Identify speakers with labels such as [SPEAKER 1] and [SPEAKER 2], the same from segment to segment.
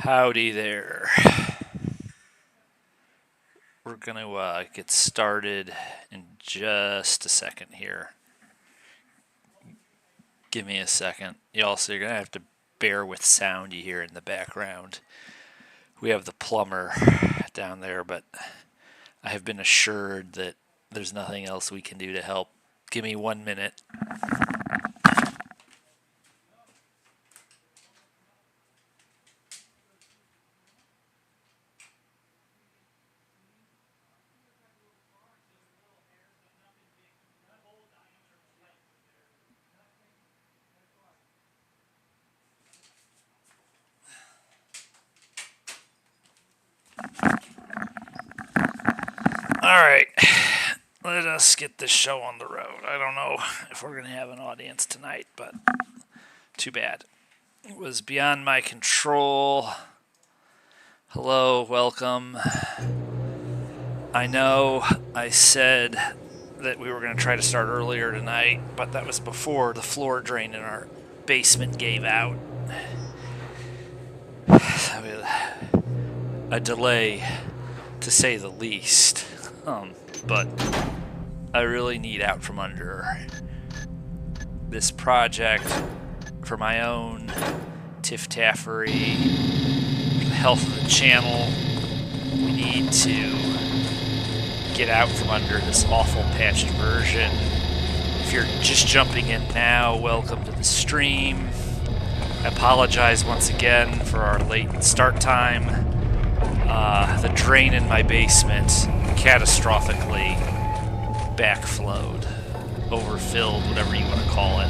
[SPEAKER 1] Howdy there. We're going to get started in just a second here. Give me a second. You're going to have to bear with sound you hear in the background. We have the plumber down there, but I have been assured that there's nothing else we can do to help. Give me 1 minute. All right, let us get this show on the road. I don't know if we're going to have an audience tonight, but too bad. It was beyond my control. Hello, welcome. I know I said that we were going to try to start earlier tonight, but that was before the floor drain in our basement gave out. A delay, to say the least. But I really need out from under this project for my own tiff-taffery, for the health of the channel. We need to get out from under this awful patched version. If you're just jumping in now, welcome to the stream. I apologize once again for our late start time. The drain in my basement catastrophically backflowed, overfilled, whatever you want to call it.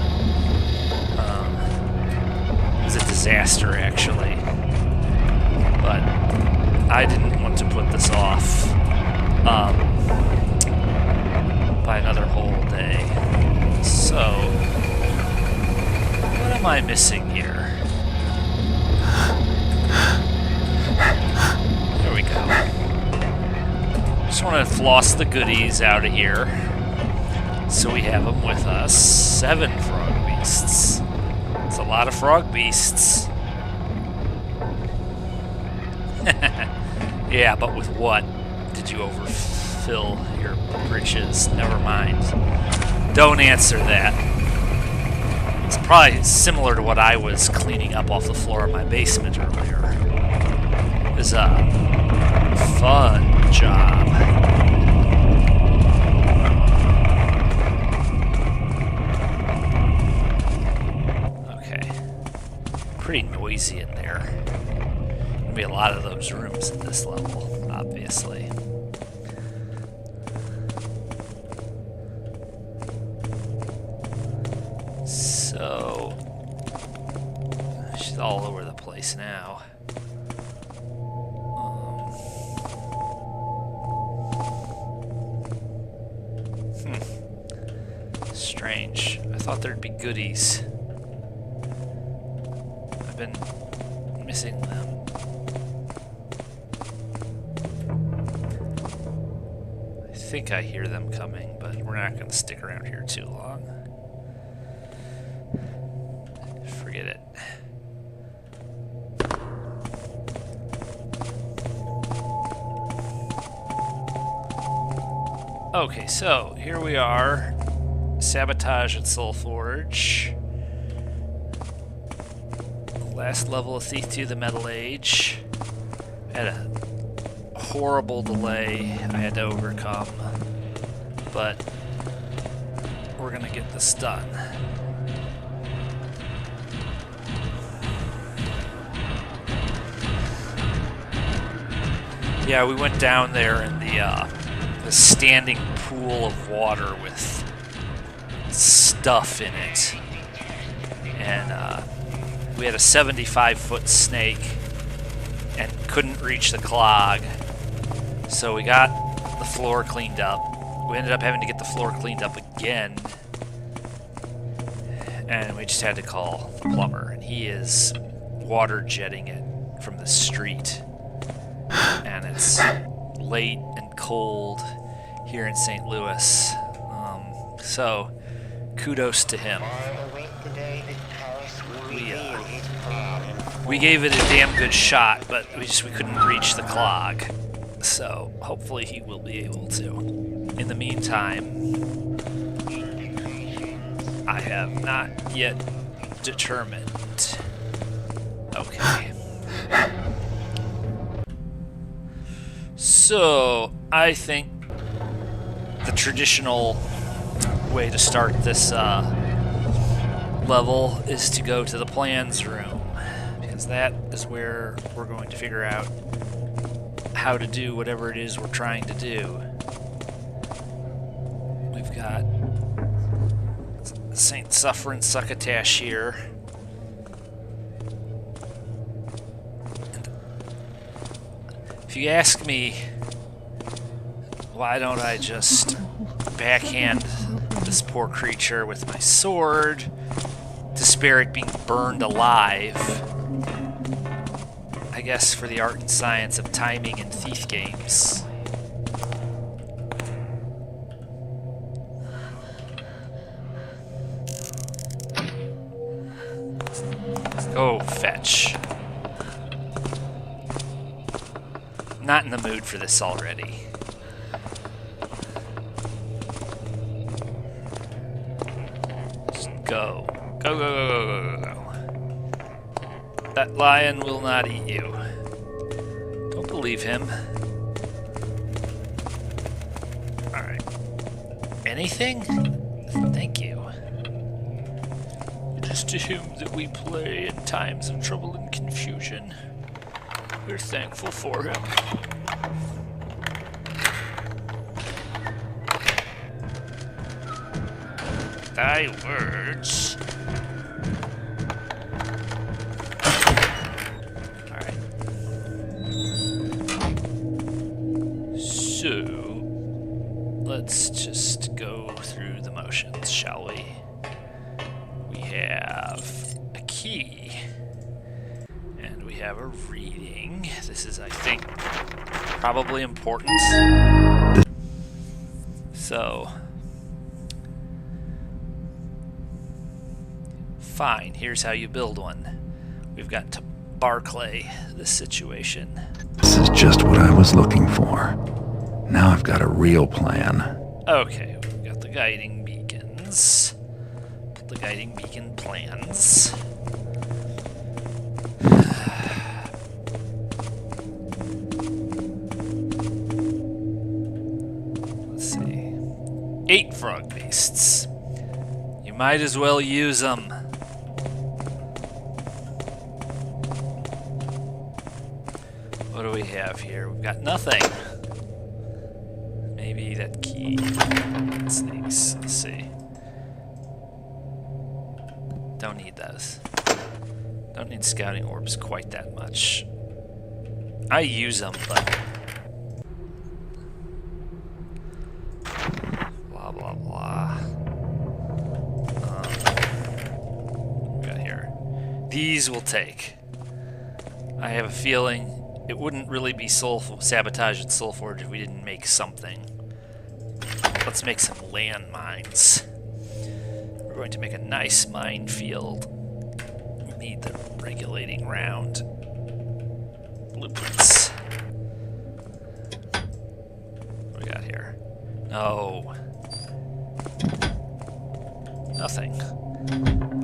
[SPEAKER 1] It was a disaster, actually. But I didn't want to put this off by another whole day. So, what am I missing here? There we go. Just want to floss the goodies out of here. So we have them with us. 7 frog beasts. It's a lot of frog beasts. Yeah, but with what? Did you overfill your britches? Never mind. Don't answer that. It's probably similar to what I was cleaning up off the floor of my basement earlier. It was a fun job. Okay. Pretty noisy in there. There'll be a lot of those rooms at this level, obviously. So, she's all over the place now. Strange. I thought there'd be goodies. I've been missing them. I think I hear them coming, but we're not going to stick around here too long. Forget it. Okay, so here we are. Sabotage at SoulForge. Last level of Thief 2, the Metal Age. Had a horrible delay I had to overcome, but we're gonna get this done. Yeah, we went down there in the standing pool of water with stuff in it, and we had a 75-foot snake and couldn't reach the clog, so we got the floor cleaned up. We ended up having to get the floor cleaned up again, and we just had to call the plumber, and he is water jetting it from the street, and it's late and cold here in St. Louis, so kudos to him.
[SPEAKER 2] On the week the day that Karras would reveal his plan.
[SPEAKER 1] We gave it a damn good shot, but we couldn't reach the clog. So hopefully he will be able to. In the meantime, I have not yet determined. Okay. So I think the traditional way to start this level is to go to the plans room, because that is where we're going to figure out how to do whatever it is we're trying to do. We've got Saint Suffering Succotash here. And if you ask me, why don't I just backhand this poor creature with my sword to spare it being burned alive? I guess for the art and science of timing in thief games. Go fetch. Not in the mood for this already. Just go. Go, go, go, go, go, go, go. That lion will not eat you. Don't believe him. Alright. Anything? Thank you. It is to him that we play in times of trouble and confusion. We're thankful for him. Thy words. Alright. So, let's just go through the motions, shall we? We have a key. And we have a reading. This is, I think, probably important. So, fine, here's how you build one. We've got to Barclay this situation.
[SPEAKER 2] This is just what I was looking for. Now I've got a real plan.
[SPEAKER 1] Okay, we've got the guiding beacons. Put the guiding beacon plans. Let's see. 8 frog beasts. You might as well use them. What do we have here? We've got nothing. Maybe that key. Snakes. Let's see. Don't need those. Don't need scouting orbs quite that much. I use them, but... blah, blah, blah. What we got here? These will take. I have a feeling it wouldn't really be Sabotage and SoulForge if we didn't make something. Let's make some landmines. We're going to make a nice minefield. We need the regulating round blueprints. What do we got here? No. Nothing.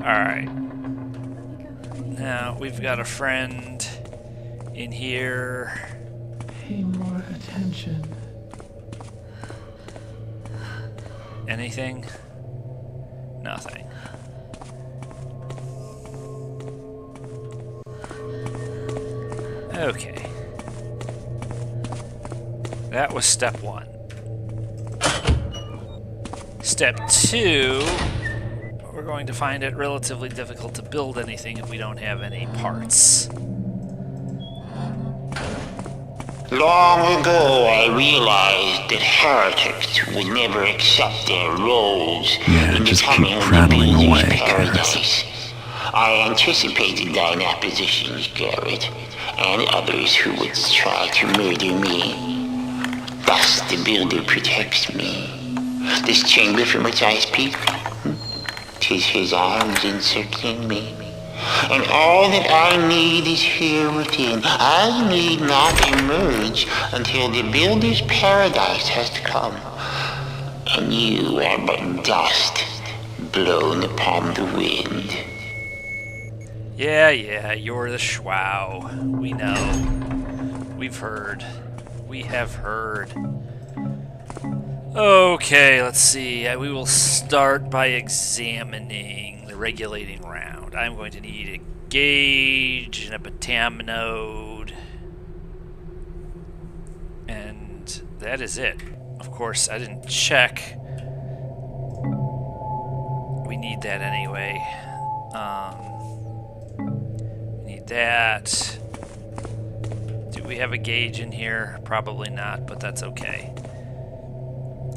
[SPEAKER 1] Alright. Now, we've got a friend in here.
[SPEAKER 3] Pay more attention.
[SPEAKER 1] Anything? Nothing. Okay. That was step 1. Step 2, we're going to find it relatively difficult to build anything if we don't have any parts.
[SPEAKER 4] Long ago, I realized that heretics would never accept their roles in
[SPEAKER 2] just
[SPEAKER 4] becoming
[SPEAKER 2] keep
[SPEAKER 4] the
[SPEAKER 2] prattling
[SPEAKER 4] builder's
[SPEAKER 2] away,
[SPEAKER 4] paradise. I anticipated thine oppositions, Garrett, and others who would try to murder me. Thus, the builder protects me. This chamber from which I speak, 'tis his arms encircling me, And all that I need is here within. I need not emerge until the builder's paradise has come. And you are but dust blown upon the wind.
[SPEAKER 1] Yeah, you're the Schwau. We know. We've heard. We have heard. Okay, let's see. We will start by examining the regulating round. I'm going to need a gauge and a betaminode. And that is it. Of course, I didn't check. We need that anyway. We need that. Do we have a gauge in here? Probably not, but that's okay.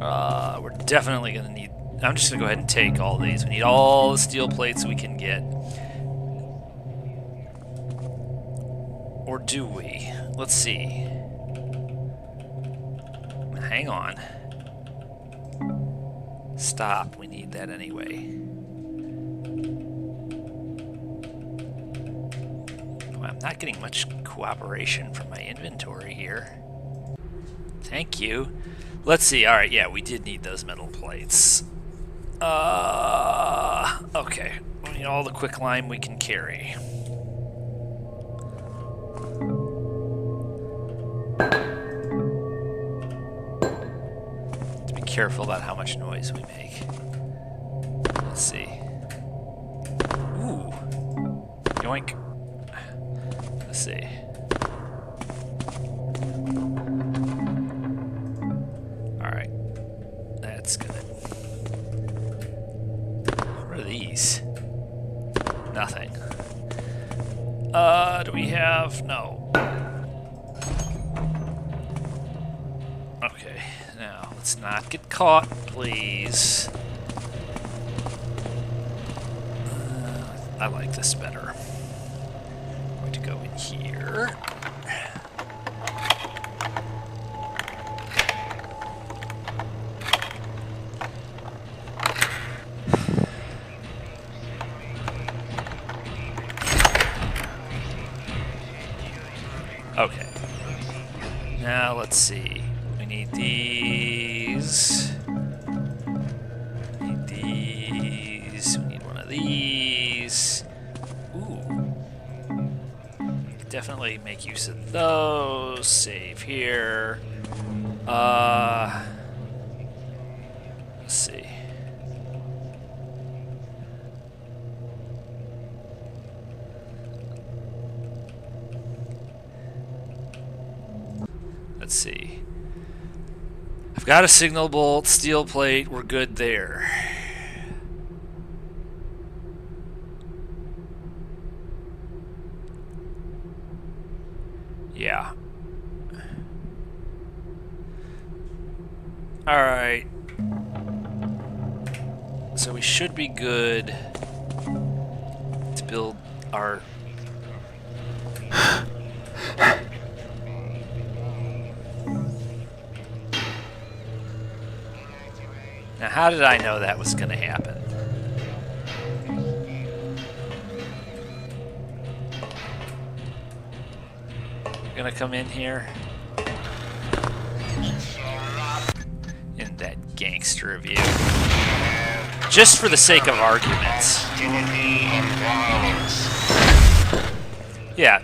[SPEAKER 1] We're definitely going to need... I'm just going to go ahead and take all these. We need all the steel plates we can get. Or do we? Let's see. Hang on. Stop. We need that anyway. Well, I'm not getting much cooperation from my inventory here. Thank you. Let's see. All right, yeah, we did need those metal plates. Okay. We need all the quicklime we can carry. To be careful about how much noise we make. Let's see. Ooh. Yoink. Let's see. Alright. That's good. What are these? Nothing. Do we have... No. Okay. Now, let's not get caught, please. I like this better. I'm going to go in here. Okay. Now let's see. We need these. We need these. We need one of these. Ooh. Definitely make use of those. Save here. Let's see. Let's see. I've got a signal bolt, steel plate, we're good there. Yeah. Alright. So we should be good to build our... Now, how did I know that was going to happen? Gonna come in here in that gangster of you, just for the sake of arguments. Yeah,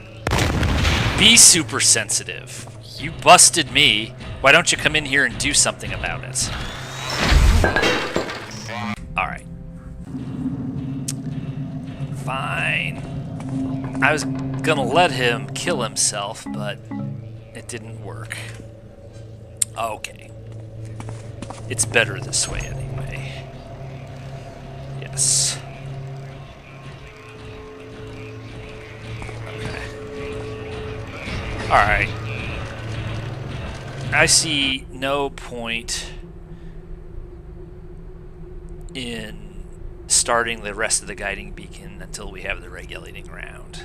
[SPEAKER 1] be super sensitive. You busted me. Why don't you come in here and do something about it? Alright. Fine. I was gonna let him kill himself, but it didn't work. Okay. It's better this way anyway. Yes. Okay. Alright. I see no point in starting the rest of the guiding beacon until we have the regulating round.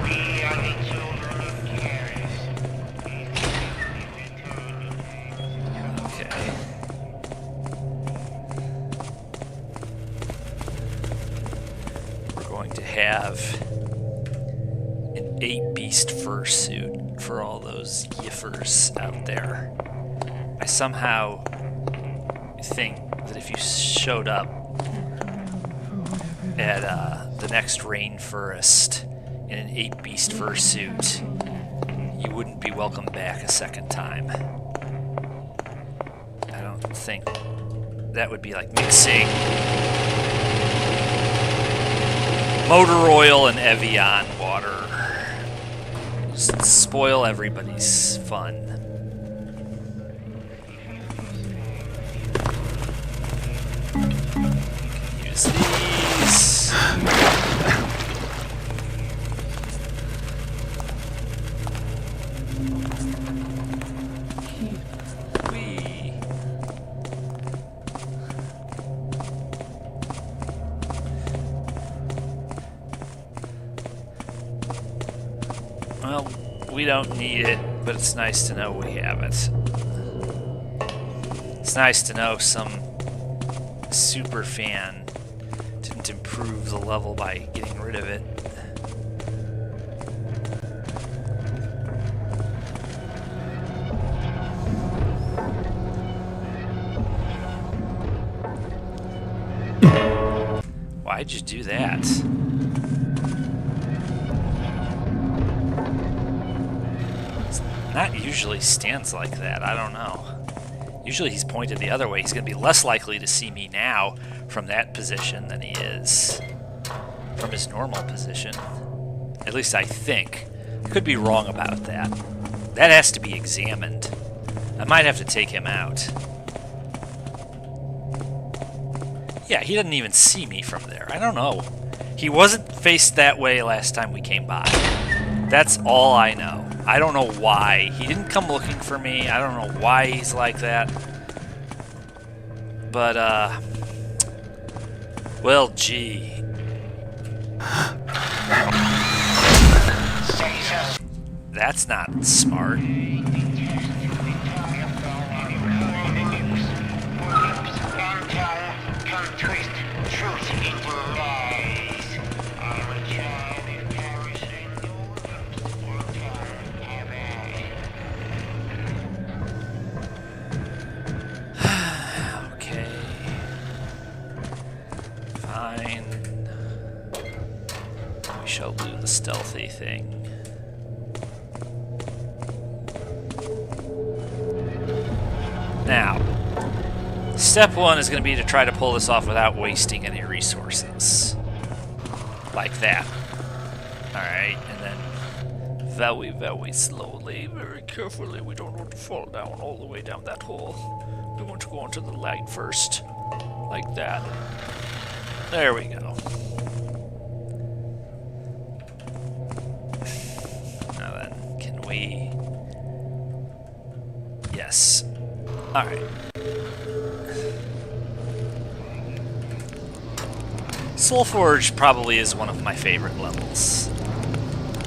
[SPEAKER 4] We are the children of Karras.
[SPEAKER 1] Okay. have an 8-beast fursuit for all those yiffers out there. I somehow think that if you showed up at the next rainforest in an 8-beast fursuit, you wouldn't be welcome back a second time. I don't think that would be like mixing motor oil and Evian water. Just spoil everybody's fun. Use these. Whee. Well, we don't need it, but it's nice to know we have it. It's nice to know some super fan didn't improve the level by getting rid of it. Why'd you do that? It's not usually stands like that. I don't know. Usually he's pointed the other way. He's going to be less likely to see me now from that position than he is from his normal position. At least I think. I could be wrong about that. That has to be examined. I might have to take him out. Yeah, he didn't even see me from there. I don't know. He wasn't faced that way last time we came by. That's all I know. I don't know why. He didn't come looking for me. I don't know why he's like that. But, well, gee. That's not smart. Okay. Fine. We shall do the stealthy thing. Now, step one is going to be to try to pull this off without wasting any resources. Like that. Alright, and then very, very slowly, very carefully. We don't want to fall down all the way down that hole. We want to go onto the light first. Like that. There we go. Now then, can we... Yes. Alright. SoulForge probably is one of my favorite levels.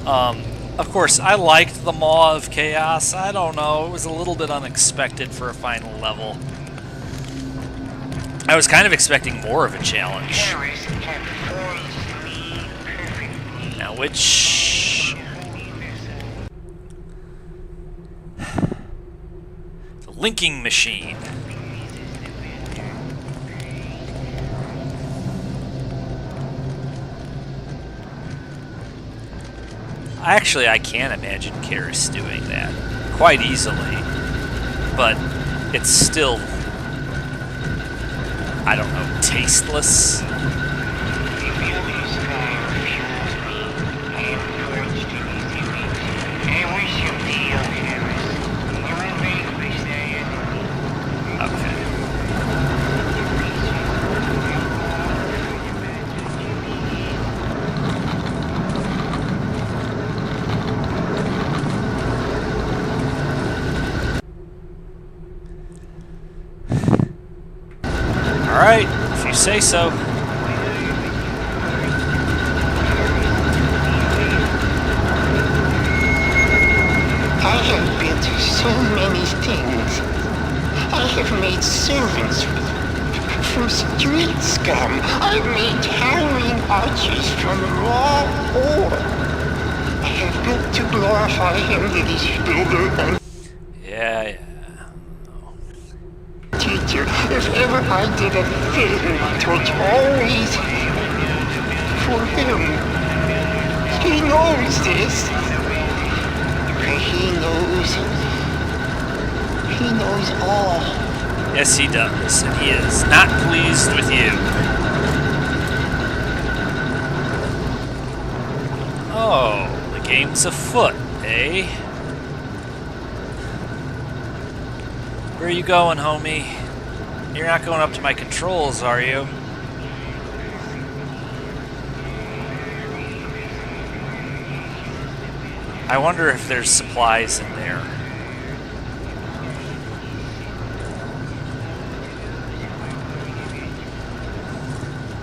[SPEAKER 1] Of course, I liked the Maw of Chaos. I don't know, it was a little bit unexpected for a final level. I was kind of expecting more of a challenge. Now, which... The linking machine. Actually, I can imagine Karras doing that quite easily, but it's still, I don't know, tasteless. Alright, if you say so.
[SPEAKER 4] I have built so many things. I have made servants from street scum. I've made towering arches from raw ore. I have built to glorify him that is builder and
[SPEAKER 1] Yeah.
[SPEAKER 4] teacher. If ever I did a thing, it was always for him. He knows this. He knows all.
[SPEAKER 1] Yes, he does. And he is not pleased with you. Oh, the game's afoot, eh? Where are you going, homie? You're not going up to my controls, are you? I wonder if there's supplies in there.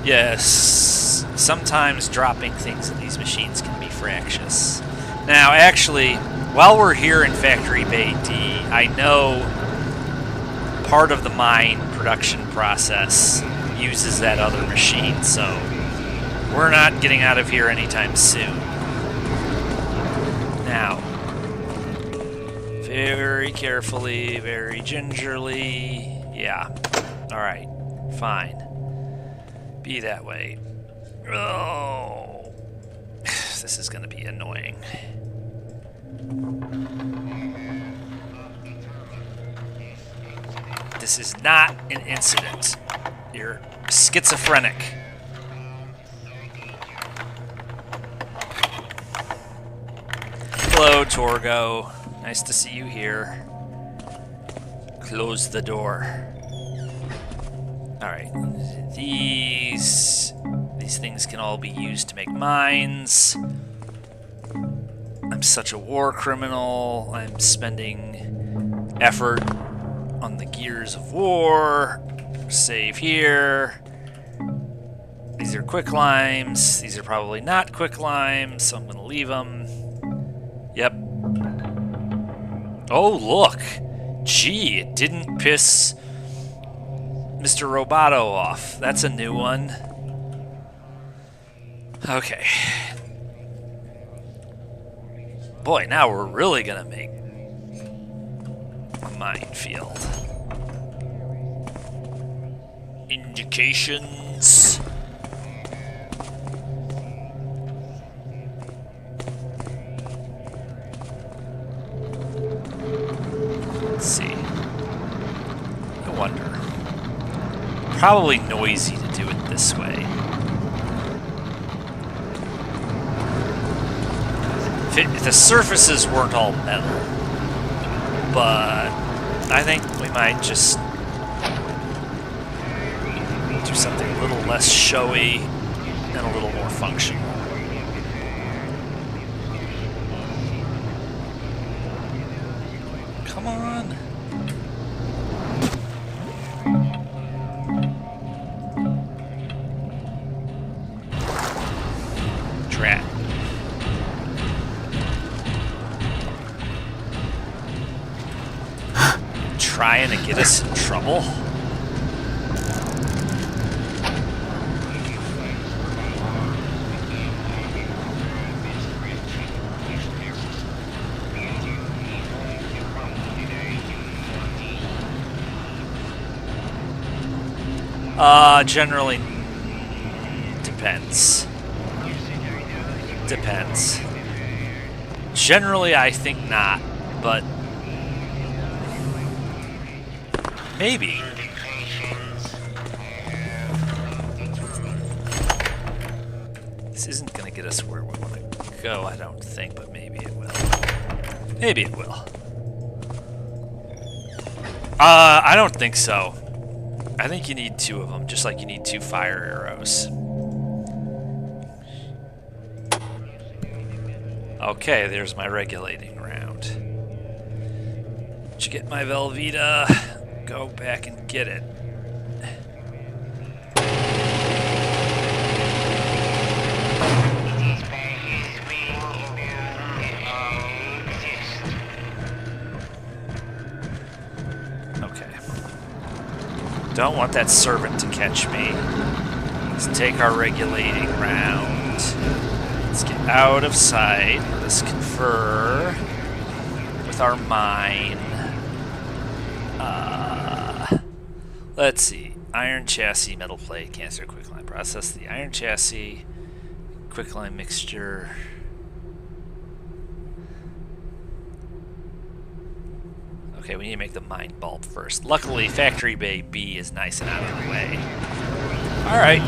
[SPEAKER 1] Yes, sometimes dropping things in these machines can be fractious. Now, actually, while we're here in Factory Bay D, I know part of the mine production process uses that other machine, so we're not getting out of here anytime soon. Now, very carefully, very gingerly. Yeah. Alright. Fine. Be that way. Oh. This is going to be annoying. This is not an incident. You're schizophrenic. Hello, Torgo. Nice to see you here. Close the door. Alright. These things can all be used to make mines. I'm such a war criminal. I'm spending effort on the gears of war. Save here. These are quicklimes. These are probably not quicklime, so I'm going to leave them. Yep. Oh, look. Gee, it didn't piss Mr. Roboto off. That's a new one. Okay. Boy, now we're really going to make a minefield. Indications. Let's see. I wonder. Probably noisy to do it this way. If the surfaces weren't all metal, but I think we might just do something a little less showy and a little more functional. Come on. Drat. Trying to get us in trouble? Generally depends. Depends. Generally, I think not, but maybe. This isn't going to get us where we want to go, I don't think, but maybe it will. Maybe it will. I don't think so. I think you need 2 of them, just like you need 2 fire arrows. Okay, there's my regulating round. Did you get my Velveeta? Go back and get it. Okay. Don't want that servant to catch me. Let's take our regulating round. Let's get out of sight. Let's confer with our mine. Let's see. Iron chassis, metal plate, cancer, quicklime. Process the iron chassis, quicklime mixture. Okay, we need to make the mine bulb first. Luckily, Factory Bay B is nice and out of the way. Alright.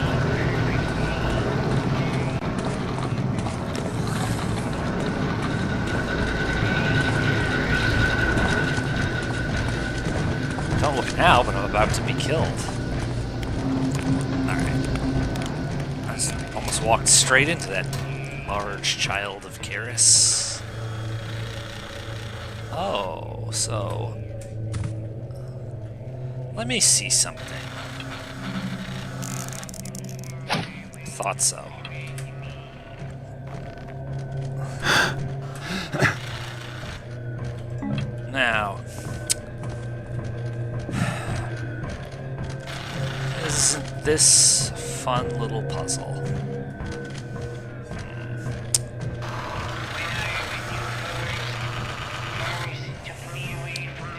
[SPEAKER 1] Don't look now, but I'm about to be killed. Alright. I just almost walked straight into that large child of Karras. Oh, so... let me see something. Thought so. Now... isn't this a fun little puzzle?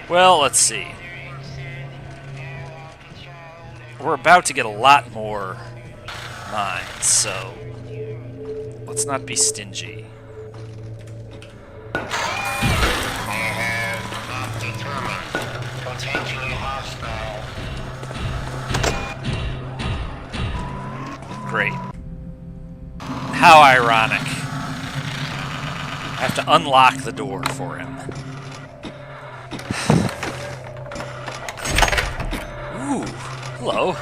[SPEAKER 1] Well, let's see. We're about to get a lot more mines, so let's not be stingy. Great. How ironic. I have to unlock the door for him. Ooh, hello.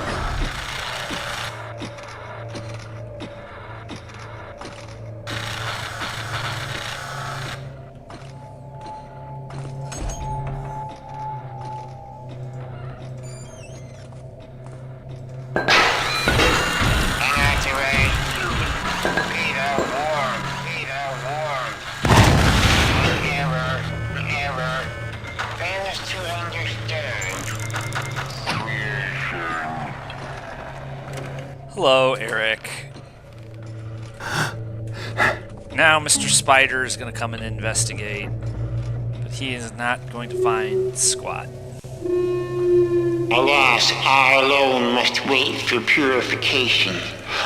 [SPEAKER 1] Hello, Eric. Now Mr. Spider is going to come and investigate, but he is not going to find squat.
[SPEAKER 4] Alas, I alone must wait for purification.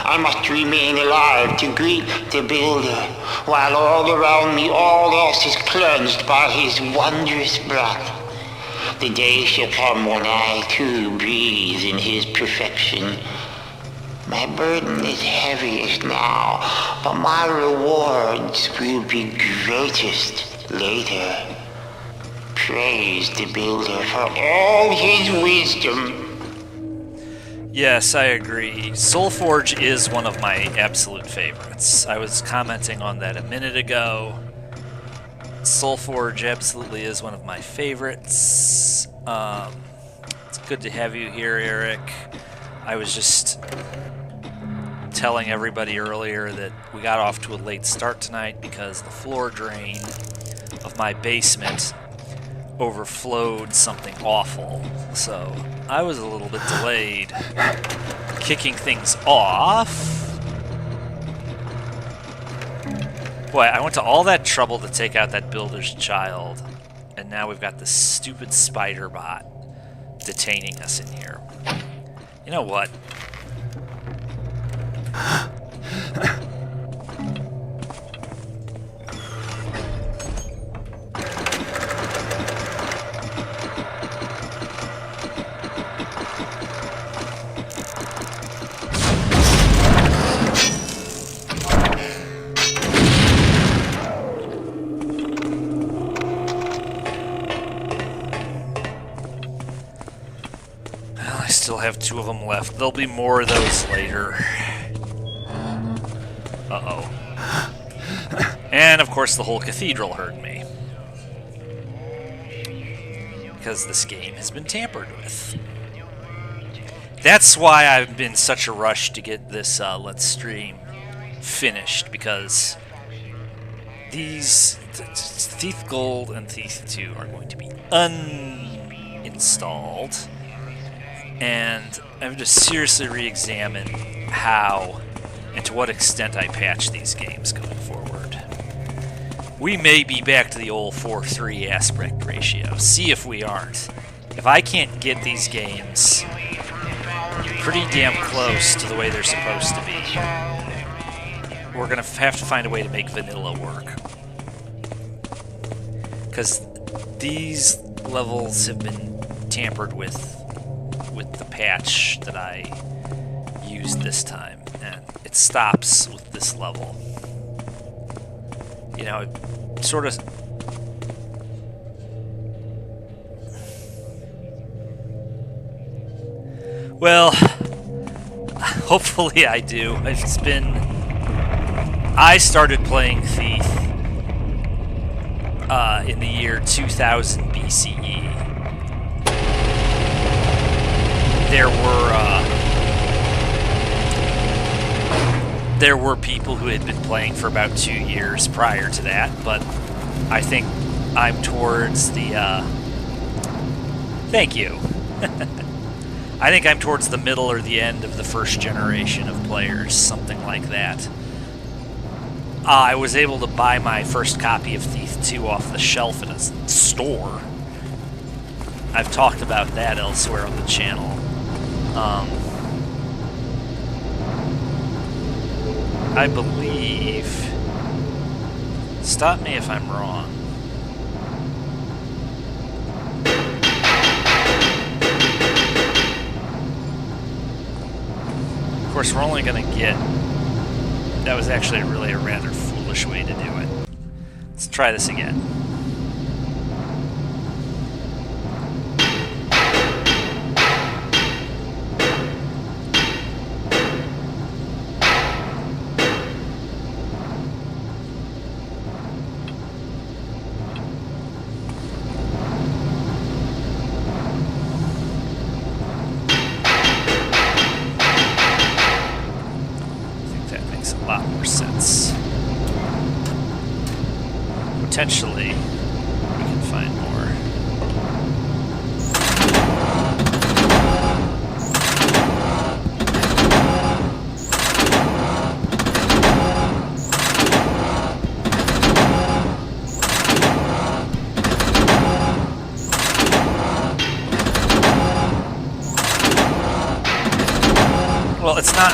[SPEAKER 4] I must remain alive to greet the Builder, while all around me all else is cleansed by his wondrous breath. The day shall come when I too breathe in his perfection. My burden is heaviest now, but my rewards will be greatest later. Praise the Builder for all his wisdom.
[SPEAKER 1] Yes, I agree. SoulForge is one of my absolute favorites. I was commenting on that a minute ago. SoulForge absolutely is one of my favorites. It's good to have you here, Eric. I was just telling everybody earlier that we got off to a late start tonight because the floor drain of my basement overflowed something awful. So I was a little bit delayed kicking things off. Boy, I went to all that trouble to take out that builder's child, and now we've got this stupid spider bot detaining us in here. You know what? Well, I still have 2 of them left. There'll be more of those later. Uh-oh. And, of course, the whole cathedral heard me. Because this game has been tampered with. That's why I've been such a rush to get this Let's Stream finished, because these Thief Gold and Thief 2 are going to be uninstalled. And I'm going to seriously re-examine how and to what extent I patch these games going forward. We may be back to the old 4:3 aspect ratio. See if we aren't. If I can't get these games pretty damn close to the way they're supposed to be, we're going to have to find a way to make vanilla work. Because these levels have been tampered with the patch that I used this time, and it stops with this level. You know, it sort of... Well, hopefully I do. It's been... I started playing Thief in the year 2000 BCE. There were people who had been playing for about 2 years prior to that, but I think I'm towards the... Thank you. I think I'm towards the middle or the end of the first generation of players, something like that. I was able to buy my first copy of Thief 2 off the shelf in a store. I've talked about that elsewhere on the channel. I believe... Stop me if I'm wrong. Of course, we're only going to get... That was actually really a rather foolish way to do it. Let's try this again. Potentially, we can find more. Well, it's not...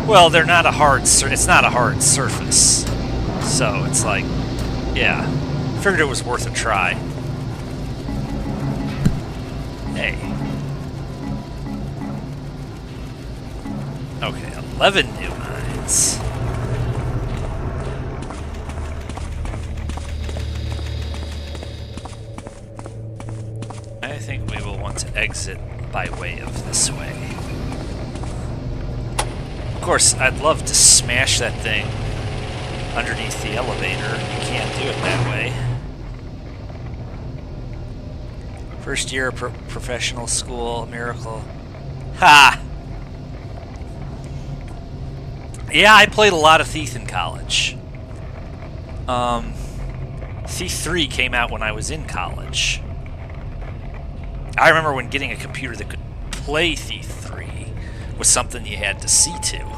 [SPEAKER 1] Well, they're not a hard. It's not a hard surface, so it's like, yeah. Figured it was worth a try. Hey. Okay, 11 new mines. I think we will want to exit by way of this way. Of course, I'd love to smash that thing underneath the elevator. You can't do it that way. First year of professional school, miracle. Ha! Yeah, I played a lot of Thief in college. Thief 3 came out when I was in college. I remember when getting a computer that could play Thief 3 was something you had to see to.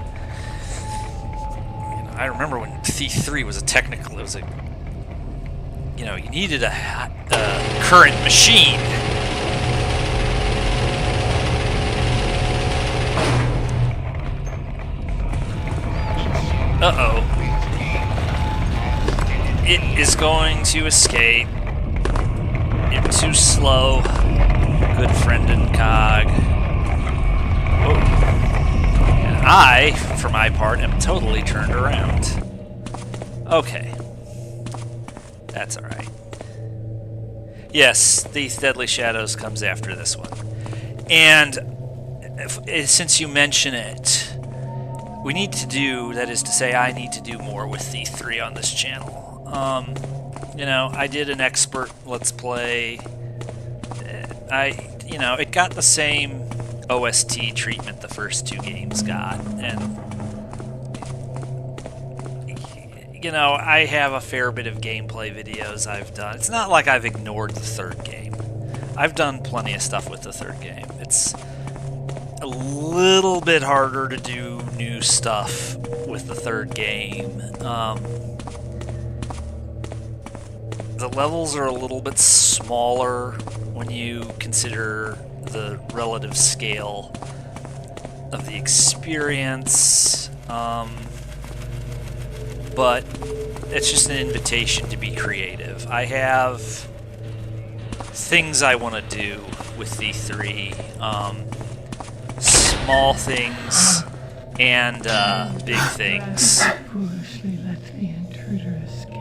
[SPEAKER 1] I remember when Thief 3 was a technical, it was a, you know, you needed a current machine. Uh-oh. It is going to escape. It's too slow. Good friend in Cog. Whoa. I, for my part, am totally turned around. Okay. That's alright. Yes, Thief Deadly Shadows comes after this one. And since you mention it, we need to do, that is to say, I need to do more with Thief 3 on this channel. You know, I did an expert Let's Play. You know, it got the same OST treatment the first two games got, and you know, I have a fair bit of gameplay videos I've done. It's not like I've ignored the third game. I've done plenty of stuff with the third game. It's a little bit harder to do new stuff with the third game. The levels are a little bit smaller when you consider the relative scale of the experience, but it's just an invitation to be creative. I have things I want to do with V3, small things and big things.
[SPEAKER 3] Foolishly let the intruder escape.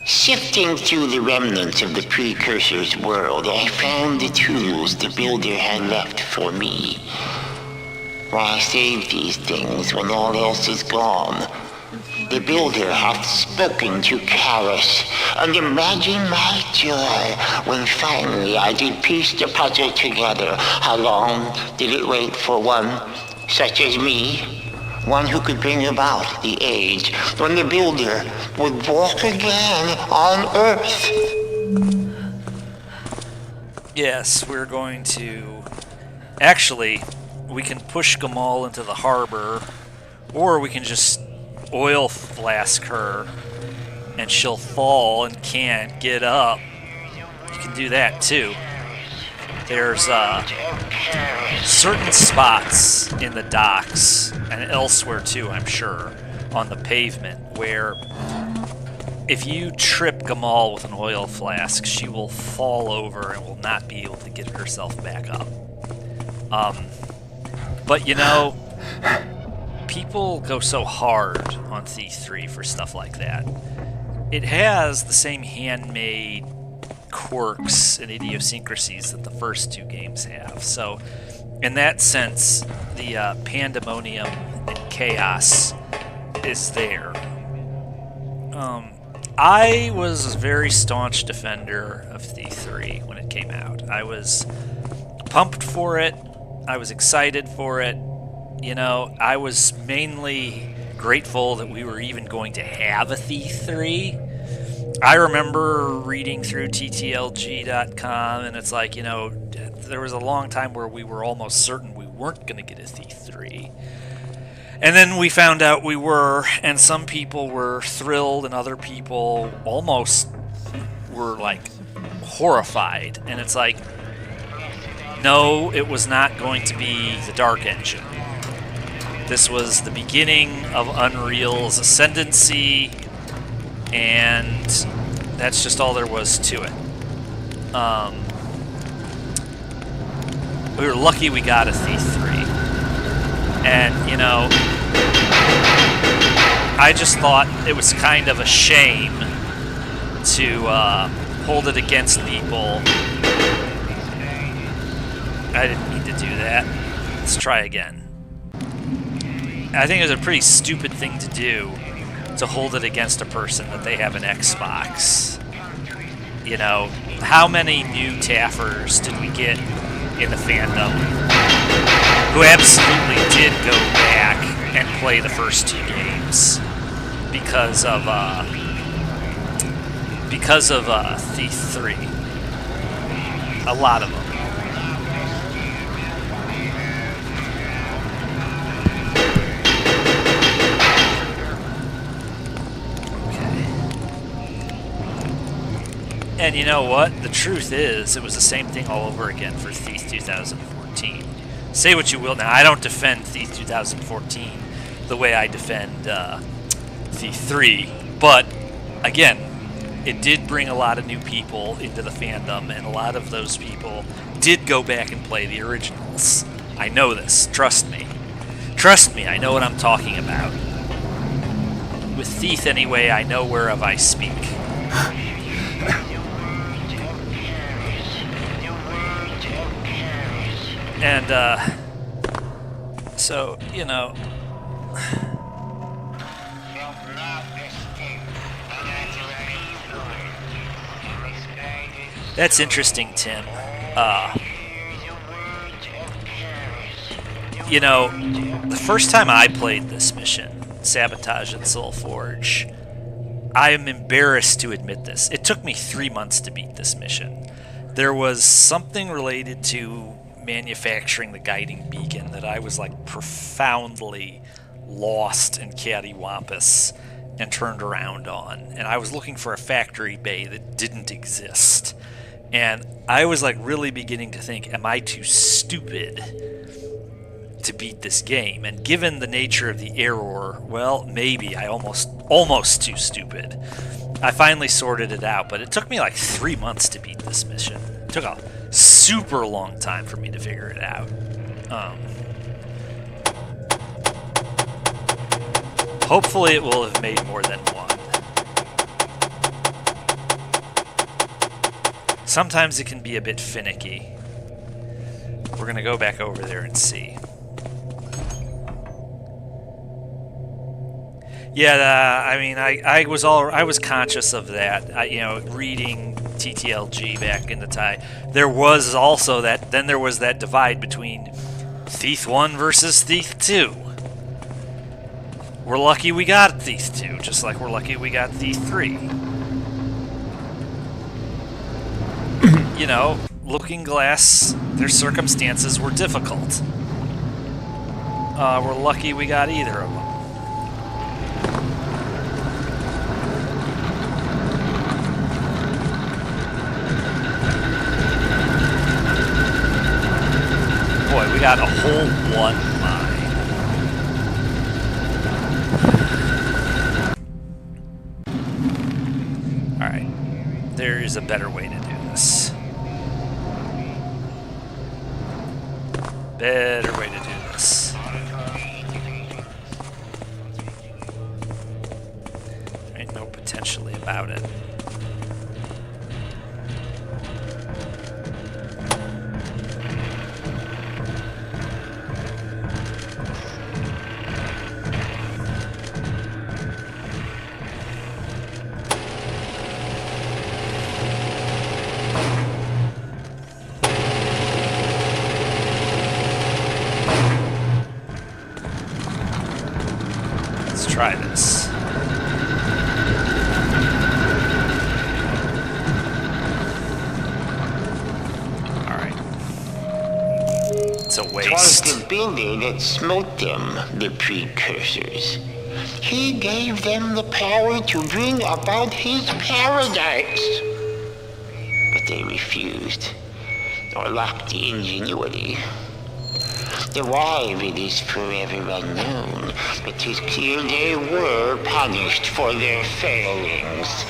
[SPEAKER 4] Sifting through the remnants of the Precursor's world, I found the tools the Builder had left for me. Why save these things when all else is gone? The Builder hath spoken to Karras, and imagine my joy when finally I did piece the puzzle together. How long did it wait for one such as me? One who could bring about the age when the Builder would walk again on Earth.
[SPEAKER 1] Yes, we're going to... Actually, we can push Gamal into the harbor, or we can just oil flask her, and she'll fall and can't get up. You can do that, too. There's certain spots in the docks, and elsewhere too, I'm sure, on the pavement, where if you trip Gamal with an oil flask, she will fall over and will not be able to get herself back up. But you know, people go so hard on Thief 3 for stuff like that. It has the same handmade quirks and idiosyncrasies that the first two games have. So, in that sense, the pandemonium and chaos is there. I was a very staunch defender of Thief 3 when it came out. I was pumped for it. I was excited for it. You know, I was mainly grateful that we were even going to have a Thief 3. I remember reading through TTLG.com, and it's like, you know, there was a long time where we were almost certain we weren't going to get a Thief 3. And then we found out we were, and some people were thrilled, and other people almost were, like, horrified. And it's like, no, it was not going to be the Dark Engine. This was the beginning of Unreal's ascendancy, and that's just all there was to it. We were lucky we got a Thief 3. And, you know, I just thought it was kind of a shame to hold it against people. I didn't mean to do that. Let's try again. I think it was a pretty stupid thing to do, to hold it against a person that they have an Xbox. You know, how many new Taffers did we get in the fandom who absolutely did go back and play the first two games because of Thief 3? A lot of them. And you know what? The truth is, it was the same thing all over again for Thief 2014. Say what you will. Now, I don't defend Thief 2014 the way I defend Thief 3, but again, it did bring a lot of new people into the fandom, and a lot of those people did go back and play the originals. I know this. Trust me. Trust me, I know what I'm talking about. With Thief, anyway, I know whereof I speak. And, so, you know... That's interesting, Tim. You know, the first time I played this mission, Sabotage at SoulForge, I am embarrassed to admit this. It took me 3 months to beat this mission. There was something related to manufacturing the guiding beacon that I was like profoundly lost and cattywampus and turned around on. And I was looking for a factory bay that didn't exist. And I was like really beginning to think, am I too stupid to beat this game? And given the nature of the error, well, maybe I almost too stupid. I finally sorted it out, but it took me like 3 months to beat this mission. It took a super long time for me to figure it out. Hopefully it will have made more than one. Sometimes it can be a bit finicky. We're gonna go back over there and see. Yeah, I mean, I was conscious of that. You know, reading TTLG back in the time, there was also that. Then there was that divide between Thief 1 versus Thief 2. We're lucky we got Thief 2, just like we're lucky we got Thief 3. You know, Looking Glass, their circumstances were difficult. We're lucky we got either of them. Boy, we got a whole one mine. Alright. There is a better way to do this. Better way to do this. There ain't no potentially about it. Try this. Alright. It's a waste.
[SPEAKER 4] 'Twas the builder that smote them, the precursors. He gave them the power to bring about his paradise. But they refused, or lacked the ingenuity. The why of it is forever unknown, but 'tis clear they were punished for their failings.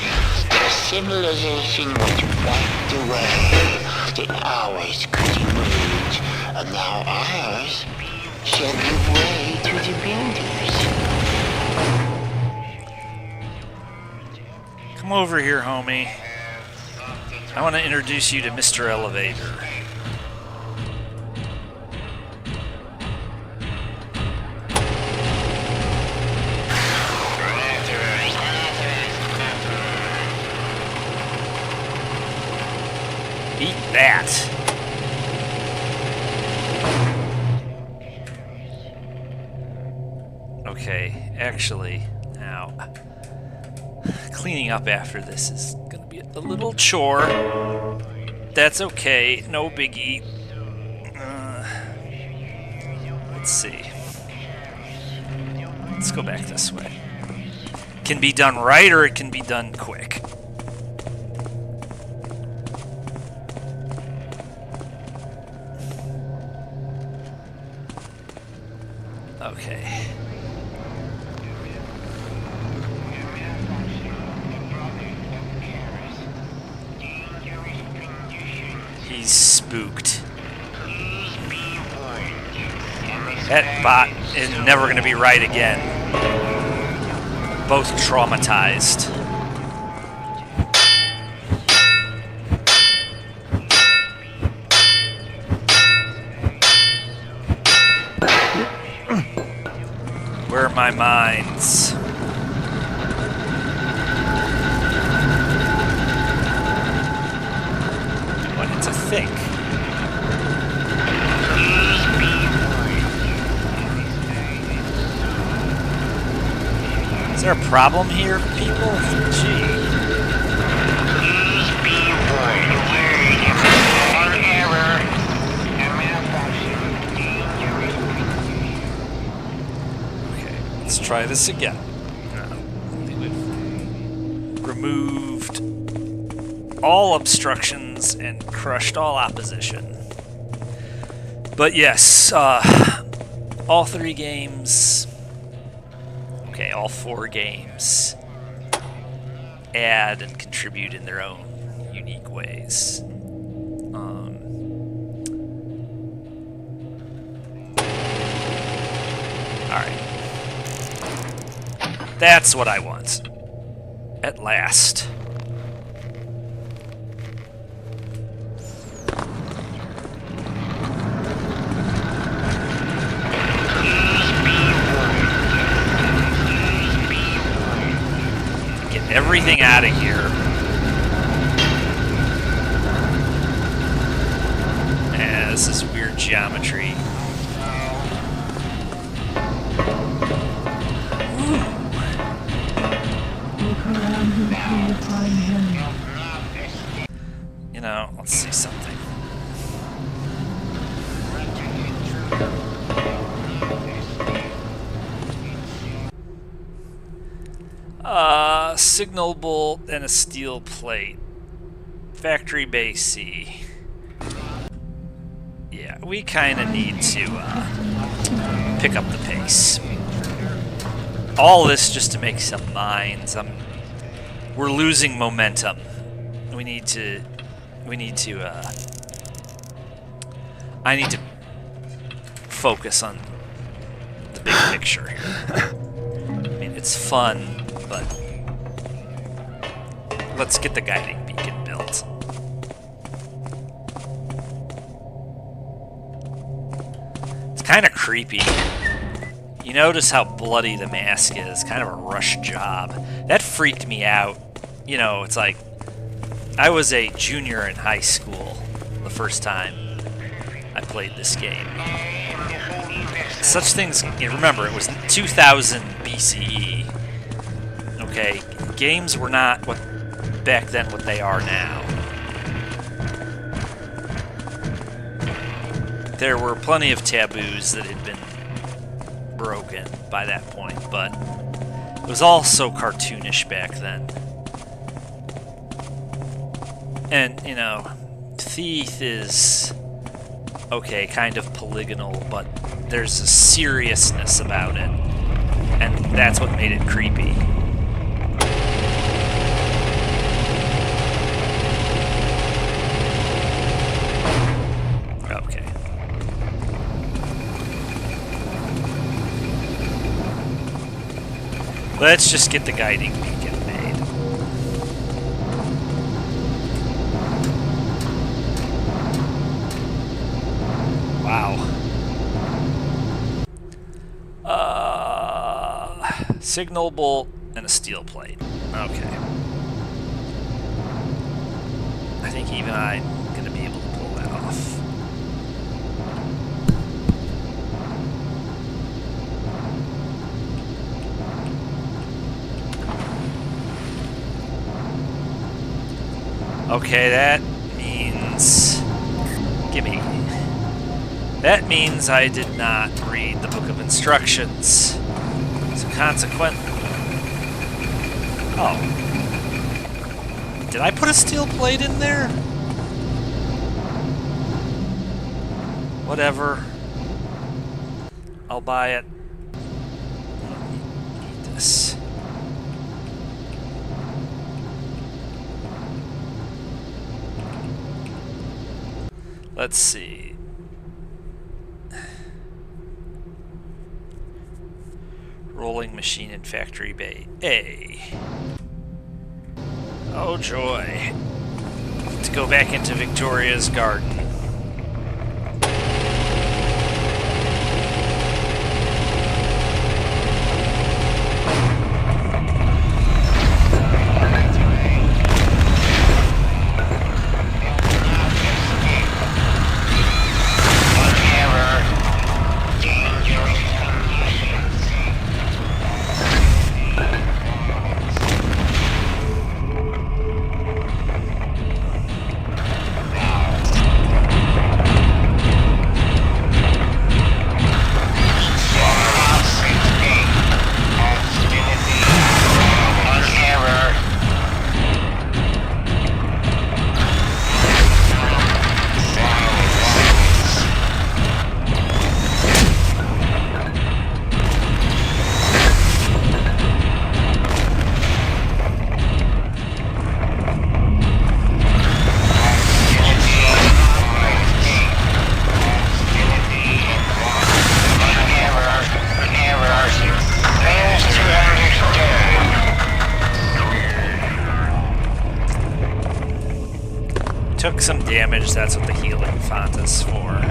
[SPEAKER 4] Their civilization was wiped away, that ours could emerge, and now ours shall give way to the builders.
[SPEAKER 1] Come over here, homie. I want to introduce you to Mr. Elevator. Eat that. Okay, actually, now, cleaning up after this is gonna be a little chore. That's okay, no biggie. Let's see. Let's go back this way. Can be done right or it can be done quick. Okay. He's spooked. That bot is never going to be right again. Both traumatized. Where are my mines? What, it's a thing. there a problem here, people? Gee.
[SPEAKER 4] Please be warned. An error. A malfunction.
[SPEAKER 1] Okay, let's try this again. We've removed all obstructions and crushed all opposition. But yes, all 3 games, okay, all 4 games add and contribute in their own unique ways. Alright. That's what I want. At last. Get everything out of here. Yeah, this is weird geometry.
[SPEAKER 3] Look around until you find him.
[SPEAKER 1] You know, let's see something. Signal bolt and a steel plate. Factory Bay C. Yeah, we kind of need to pick up the pace. All this just to make some mines. We're losing momentum. We need to. I need to focus on the big picture here. I mean, it's fun, but let's get the guiding beacon built. It's kind of creepy. You notice how bloody the mask is. Kind of a rush job. That freaked me out. You know, it's like I was a junior in high school the first time I played this game. Such things, you remember, it was 2000 BCE. Okay, games were not what back then what they are now. There were plenty of taboos that had been broken by that point, but it was all so cartoonish back then. And, you know, Thief is, okay, kind of polygonal, but there's a seriousness about it. And that's what made it creepy. Okay. Let's just get the guiding beacon made. Wow. Signal bolt and a steel plate. Okay. I think even I'm gonna be able to pull that off. Okay, that means... Gimme. That means I did not read the book of instructions. So consequently... Oh. Did I put a steel plate in there? Whatever. I'll buy it. Need this. Let's see. Rolling machine in Factory Bay A. Oh joy. To go back into Victoria's garden. damage, that's what the healing font is for.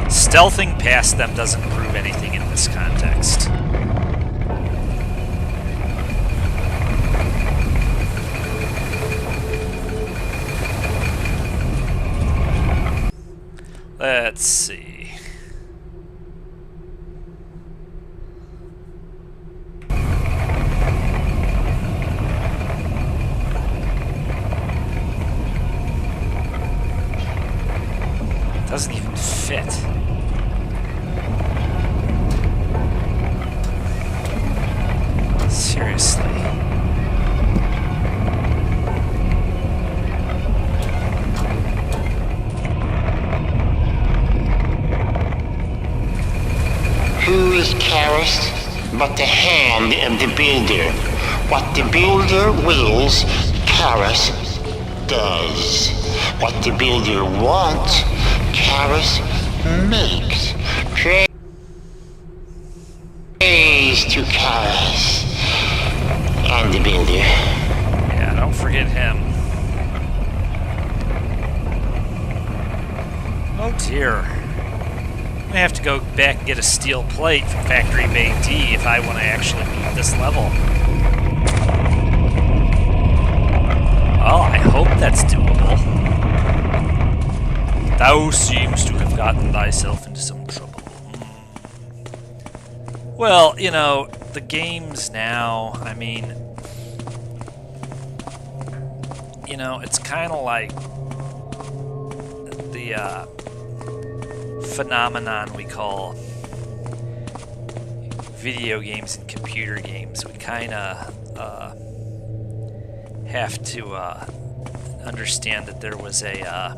[SPEAKER 1] Stealthing past them doesn't prove anything in this context. Let's see. Doesn't even fit. Seriously.
[SPEAKER 4] Who is Karras but the hand of the builder? What the builder wills, Karras does. What the builder wants, Karras makes. Praise to Karras and the builder.
[SPEAKER 1] Yeah, don't forget him. Oh dear. I'm gonna have to go back and get a steel plate from Factory Bay D if I want to actually beat this level. Well, I hope that's doable. Thou seems to have gotten thyself into some trouble. Well, you know, the games now, I mean, you know, it's kind of like the phenomenon we call video games and computer games. We kind of have to understand that there was a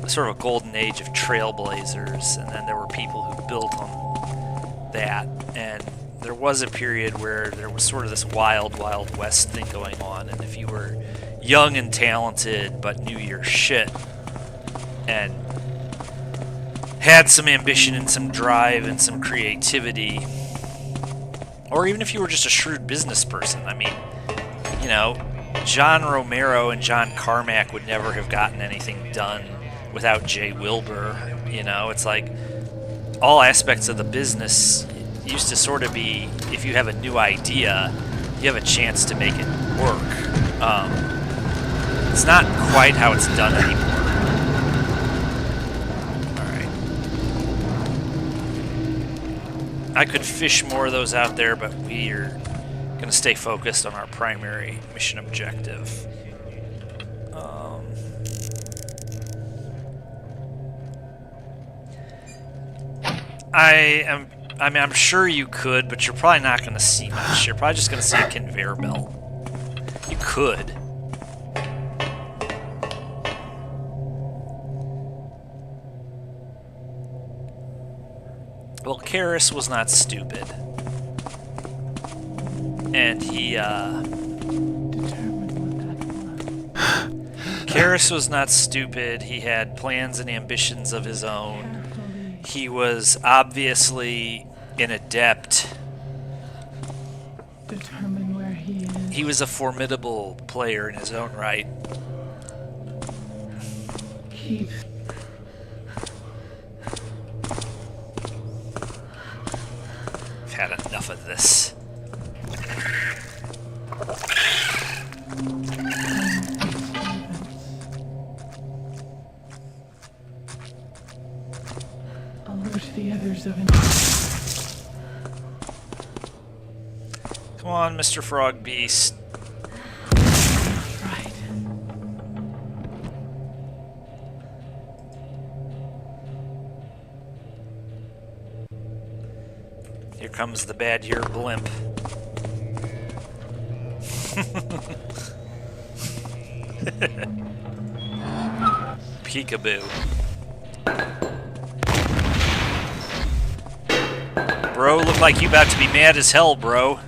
[SPEAKER 1] sort of a golden age of trailblazers, and then there were people who built on that, and there was a period where there was sort of this wild west thing going on, and if you were young and talented but knew your shit and had some ambition and some drive and some creativity, or even if you were just a shrewd business person, I mean, you know, John Romero and John Carmack would never have gotten anything done without Jay Wilbur. You know, it's like all aspects of the business used to sort of be, if you have a new idea, you have a chance to make it work. It's not quite how it's done anymore. Alright. I could fish more of those out there, but we're going to stay focused on our primary mission objective. I mean, I'm sure you could, but you're probably not going to see much. You're probably just going to see a conveyor belt. You could. Well, Karras was not stupid. And he, Karras was not stupid. He had plans and ambitions of his own. He was obviously an adept.
[SPEAKER 3] Determine where he is.
[SPEAKER 1] He was a formidable player in his own right.
[SPEAKER 3] Keep.
[SPEAKER 1] I've had enough of this.
[SPEAKER 3] Alert the others of an.
[SPEAKER 1] Come on, Mr. Frog Beast.
[SPEAKER 3] Right.
[SPEAKER 1] Here comes the bad year blimp. Peekaboo. Bro, look like you about to be mad as hell, bro.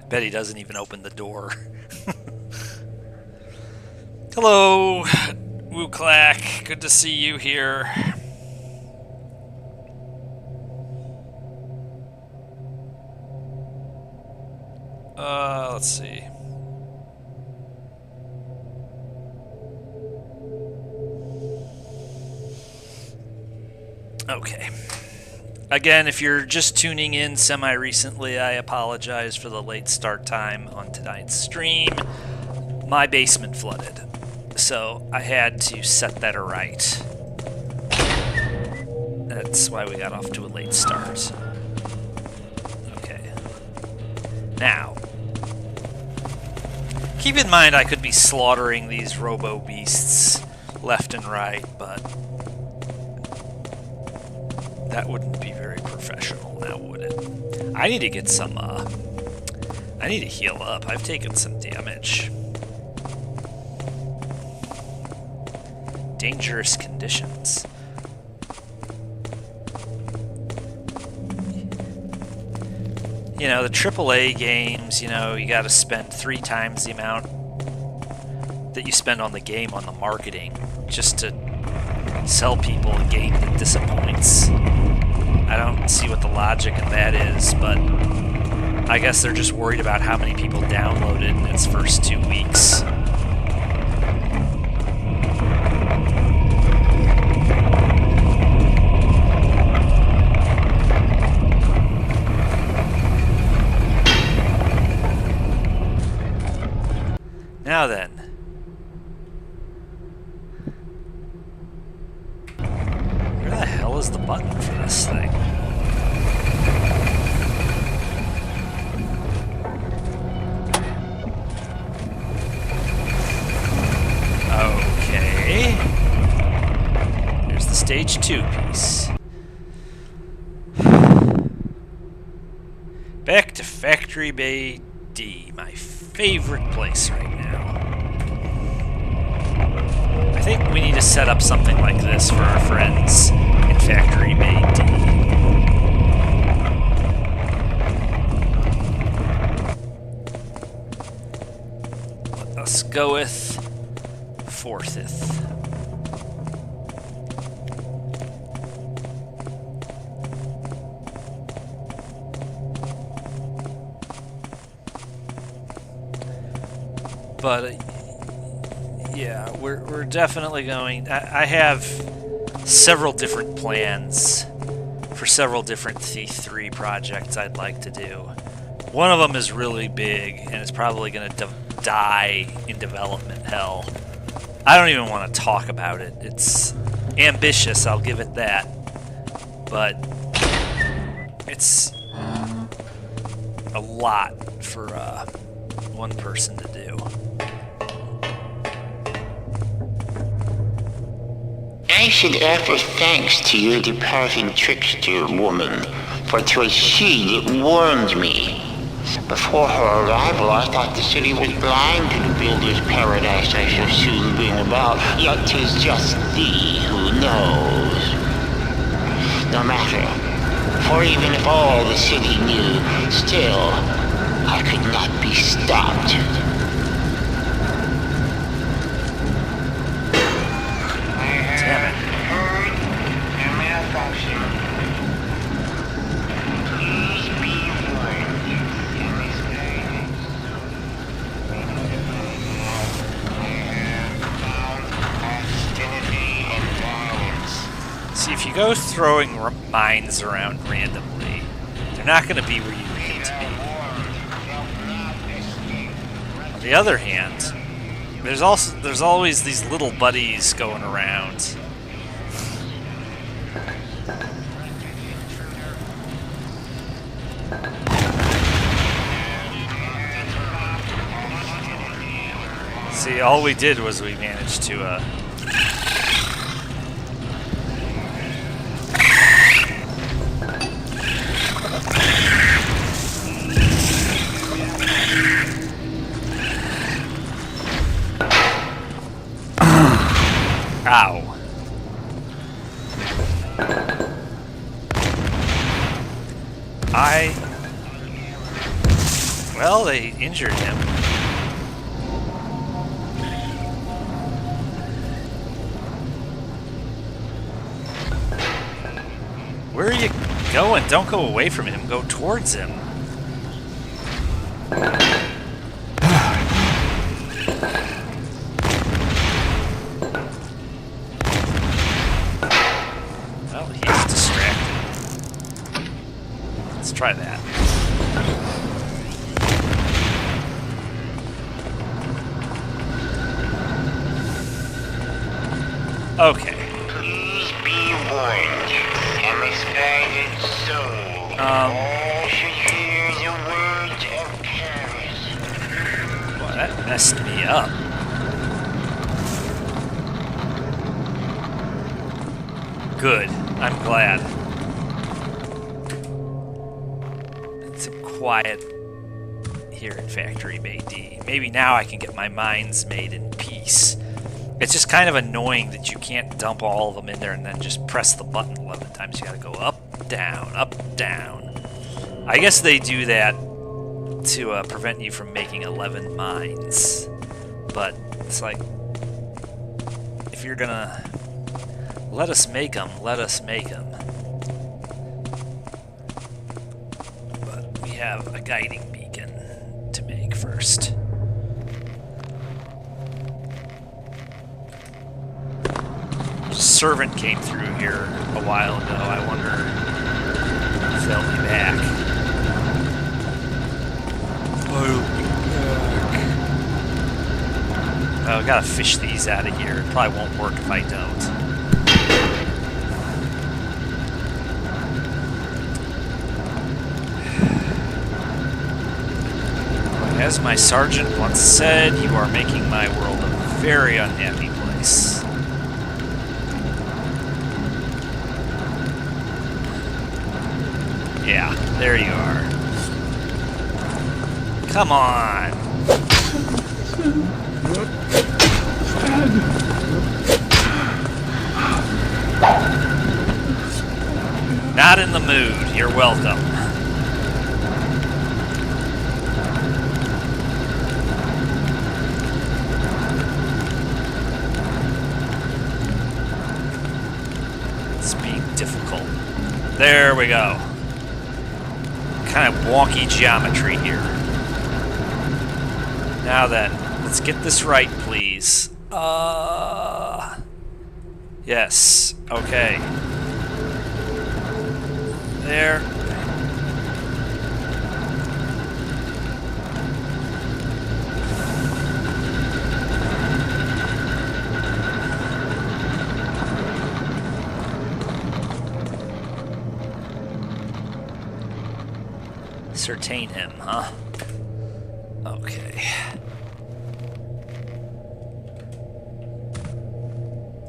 [SPEAKER 1] Bet he doesn't even open the door. Hello, Woo-Clack. Good to see you here. Let's see. Okay. Again, if you're just tuning in semi-recently, I apologize for the late start time on tonight's stream. My basement flooded, so I had to set that right. That's why we got off to a late start. Okay. Now, keep in mind I could be slaughtering these robo-beasts left and right, but that wouldn't be very professional now, would it? I need to get some, I need to heal up. I've taken some damage. Dangerous conditions. You know, the AAA games, you know, you gotta spend 3 times the amount that you spend on the game on the marketing just to sell people a game that disappoints. I don't see what the logic in that is, but I guess they're just worried about how many people download it in its first 2 weeks. Now then. Where the hell is the button for this thing? Okay. Here's the stage 2 piece. Back to Factory Bay D, my favorite place right now. I think we need to set up something like this for our friends in Factory Bay D. Let's go with 4th. But yeah, we're definitely going. I have several different plans for several different Thief 3 projects I'd like to do. One of them is really big, and it's probably going to die in development hell. I don't even want to talk about it. It's ambitious, I'll give it that. But it's a lot for one person to do.
[SPEAKER 4] I should offer thanks to your departing trickster woman, for 'twas she that warned me. Before her arrival, I thought the city was blind to the builder's paradise I shall soon bring about, yet 'tis just thee who knows. No matter, for even if all the city knew, still, I could not be stopped.
[SPEAKER 1] See, if you go throwing mines around randomly, they're not going to be where you need them to be. On the other hand, there's always these little buddies going around. See, all we did was we managed to Ow. Well, they injured him. Where are you going? Don't go away from him. Go towards him. Well, he's distracted. Let's try that. Okay.
[SPEAKER 4] Please be warned. A misguided soul. All should hear the words of Karras.
[SPEAKER 1] Boy, that messed me up. Good. I'm glad. Need some quiet here in Factory Bay D. Maybe now I can get my minds made in peace. It's just kind of annoying that you can't dump all of them in there and then just press the button 11 times. You gotta go up, down. I guess they do that to prevent you from making 11 mines. But it's like, if you're gonna let us make them, let us make them. But we have a guiding beacon to make first. Servant came through here a while ago. I wonder if they'll be back. Oh, I gotta fish these out of here. It probably won't work if I don't. As my sergeant once said, you are making my world a very unhappy place. Yeah, there you are. Come on. Not in the mood. You're welcome. It's being difficult. There we go. Kind of wonky geometry here. Now then, let's get this right, please. Yes. Okay. There. Ascertain him, huh? Okay.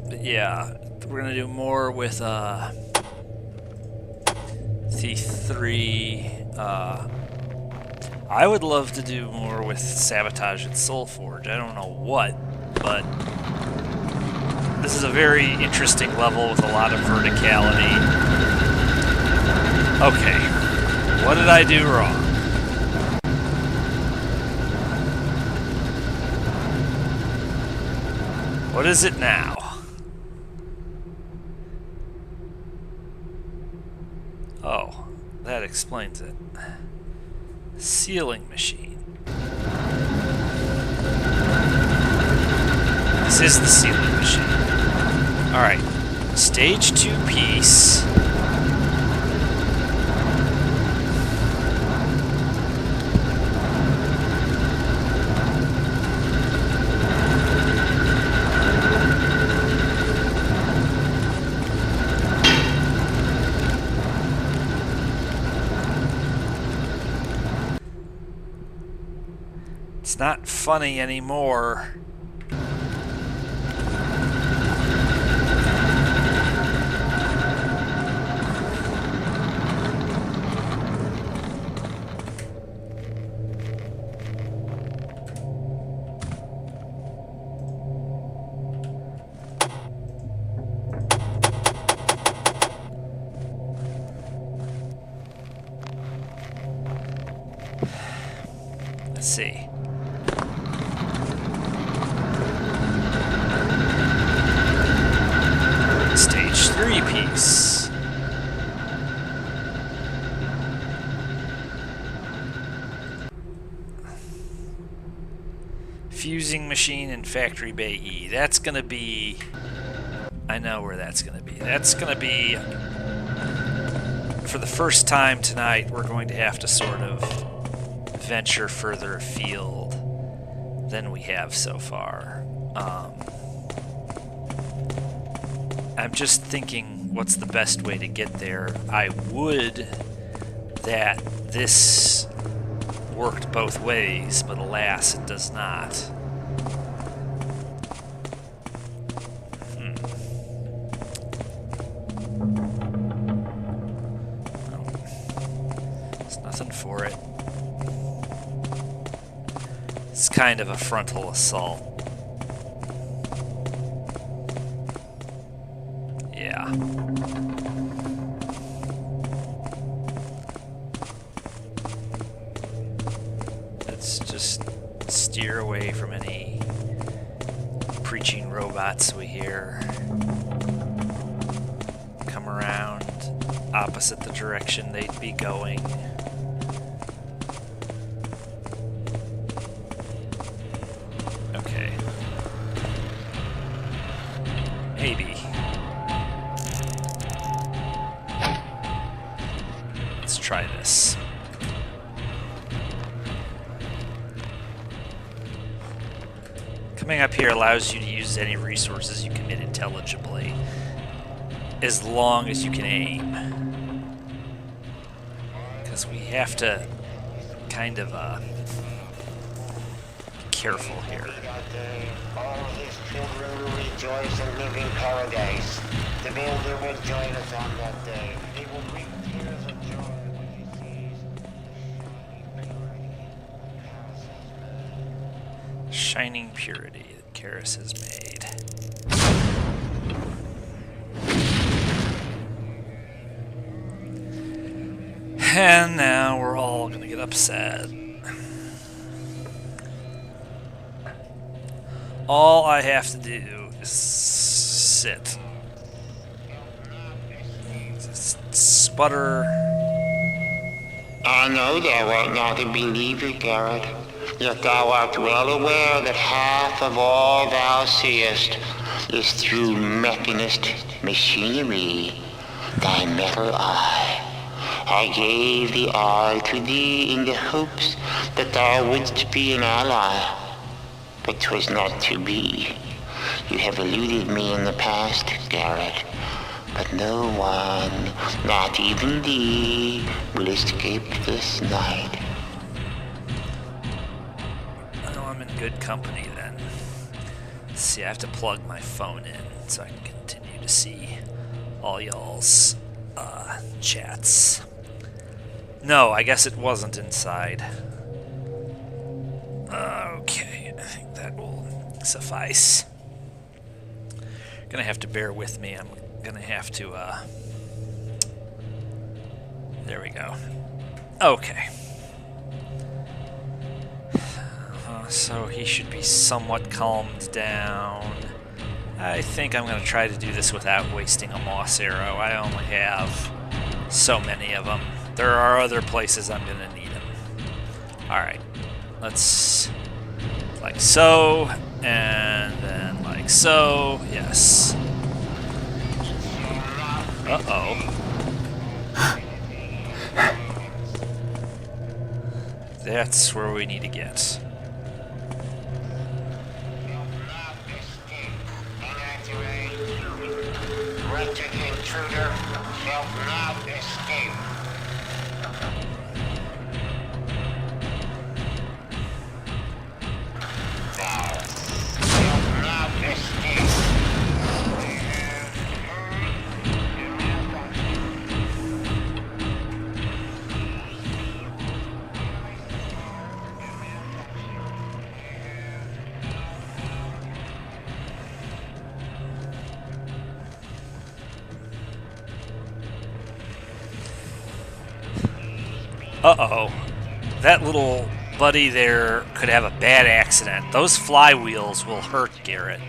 [SPEAKER 1] But yeah, we're gonna do more with C3. I would love to do more with Sabotage and SoulForge. I don't know what, but this is a very interesting level with a lot of verticality. Okay. What did I do wrong? What is it now? Oh, that explains it. Sealing machine. This is the sealing machine. Alright. Stage 2 piece. It's not funny anymore. Let's see. Stage 3 piece. Fusing machine in Factory Bay E. That's gonna be... I know where that's gonna be. That's gonna be... For the first time tonight, we're going to have to sort of venture further afield than we have so far. I'm just thinking, what's the best way to get there? I would that this worked both ways, but alas, it does not. There's nothing for it. It's kind of a frontal assault. Yeah. Let's just steer away from any preaching robots we hear. Come around opposite the direction they'd be going. Okay. Maybe. Let's try this. Coming up here allows you to use any resources you commit intelligibly, as long as you can aim. Because we have to kind of be careful here.
[SPEAKER 5] All his children will rejoice and live in paradise. The builder will join us on that day. He will weep tears of joy when he sees
[SPEAKER 1] Shining purity that Karras has made. And now we're all gonna get upset. All I have to do is sit. Just sputter.
[SPEAKER 4] I know thou art not a believer, Garrett, yet thou art well aware that half of all thou seest is through mechanist machinery, thy metal eye. I gave the eye to thee in the hopes that thou wouldst be an ally, but 'twas not to be. You have eluded me in the past, Garrett, but no one, not even thee, will escape this night.
[SPEAKER 1] Well, I'm in good company then. Let's see, I have to plug my phone in so I can continue to see all y'all's chats. No, I guess it wasn't inside. Okay, I think that will suffice. Gonna have to bear with me. I'm gonna have to, there we go. Okay. So he should be somewhat calmed down. I think I'm gonna try to do this without wasting a moss arrow. I only have so many of them. There are other places I'm gonna need them. Alright. Let's... like so, and then like so, yes. Uh-oh. That's where we need to get.
[SPEAKER 5] wretched intruder shall not escape. Thou shalt not escape.
[SPEAKER 1] Uh-oh. That little buddy there could have a bad accident. Those flywheels will hurt Garrett.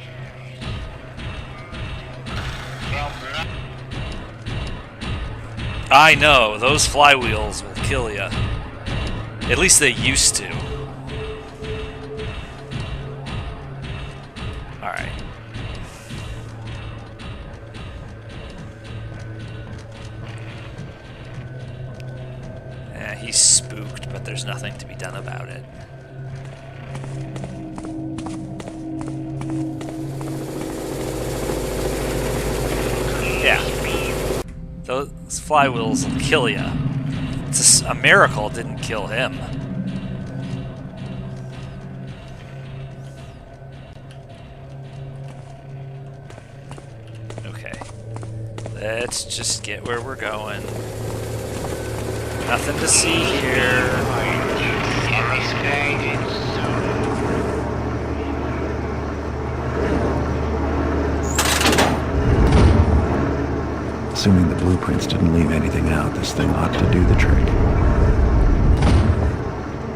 [SPEAKER 1] I know, those flywheels will kill you. At least they used to. he's spooked, but there's nothing to be done about it. Yeah. Those flywheels will kill you. It's a miracle it didn't kill him. Okay. Let's just get where we're going. Nothing to see here.
[SPEAKER 2] Assuming the blueprints didn't leave anything out, this thing ought to do the trick.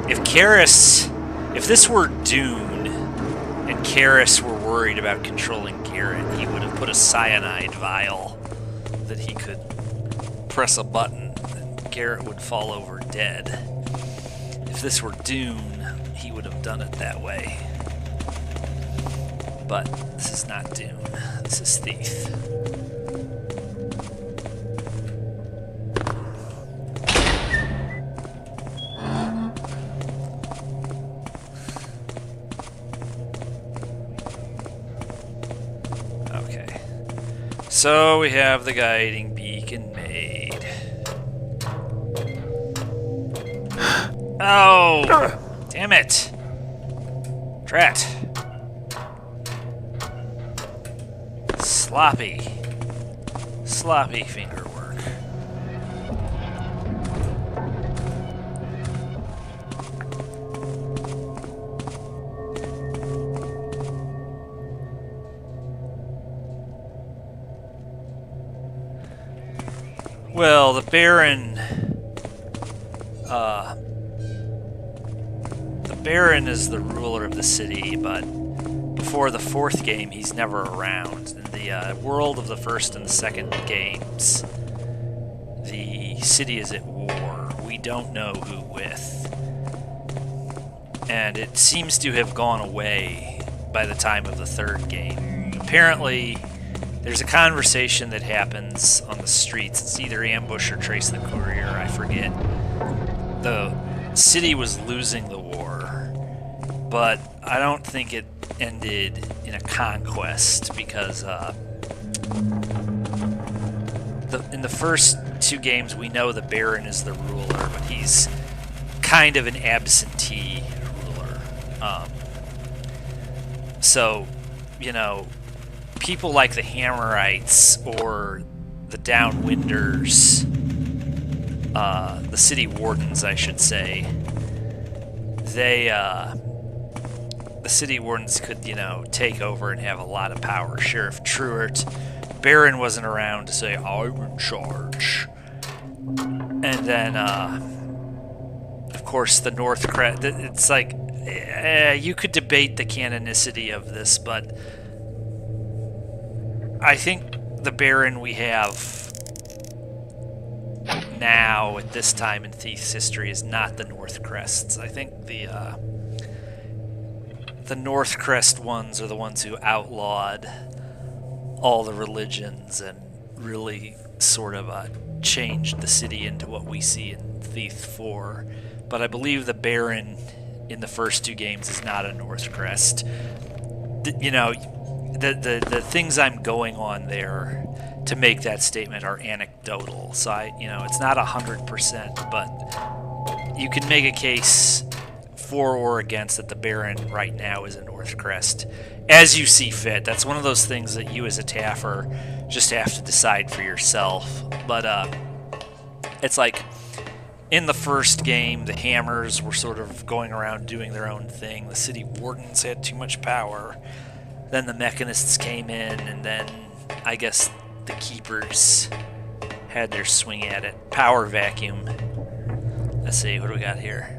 [SPEAKER 1] If Karras... If this were Dune, and Karras were worried about controlling Garrett, he would have put a cyanide vial that he could press a button and Garrett would fall over dead. If this were Dune, he would have done it that way. But this is not Dune. This is Thief. So we have the guiding beacon made. Oh! Damn it! Drat. Sloppy. Sloppy finger work. Well, the Baron... the Baron is the ruler of the city, but before the 4th game, he's never around. In the world of the 1st and the 2nd games, the city is at war. We don't know who with. And it seems to have gone away by the time of the 3rd game. Apparently... There's a conversation that happens on the streets. It's either ambush or trace the courier, I forget. The city was losing the war, but I don't think it ended in a conquest because in the first 2 games we know the Baron is the ruler, but he's kind of an absentee ruler. So, you know, people like the Hammerites or the Downwinders, the city wardens, I should say, they, the city wardens could, you know, take over and have a lot of power. Sheriff Truart, Baron wasn't around to say, I'm in charge. And then, of course, the North Crest, it's like, you could debate the canonicity of this, but I think the Baron we have now at this time in Thief's history is not the North Crests. I think the North Crest ones are the ones who outlawed all the religions and really sort of changed the city into what we see in Thief 4. But I believe the Baron in the first 2 games is not a North Crest. You know, the things I'm going on there to make that statement are anecdotal. So it's not 100%, but you can make a case for or against that the Baron right now is a North Crest, as you see fit. That's one of those things that you as a Taffer just have to decide for yourself. But it's like in the first game, the Hammers were sort of going around doing their own thing. The city wardens had too much power. Then the Mechanists came in, and then I guess the Keepers had their swing at it. Power vacuum. Let's see, what do we got here?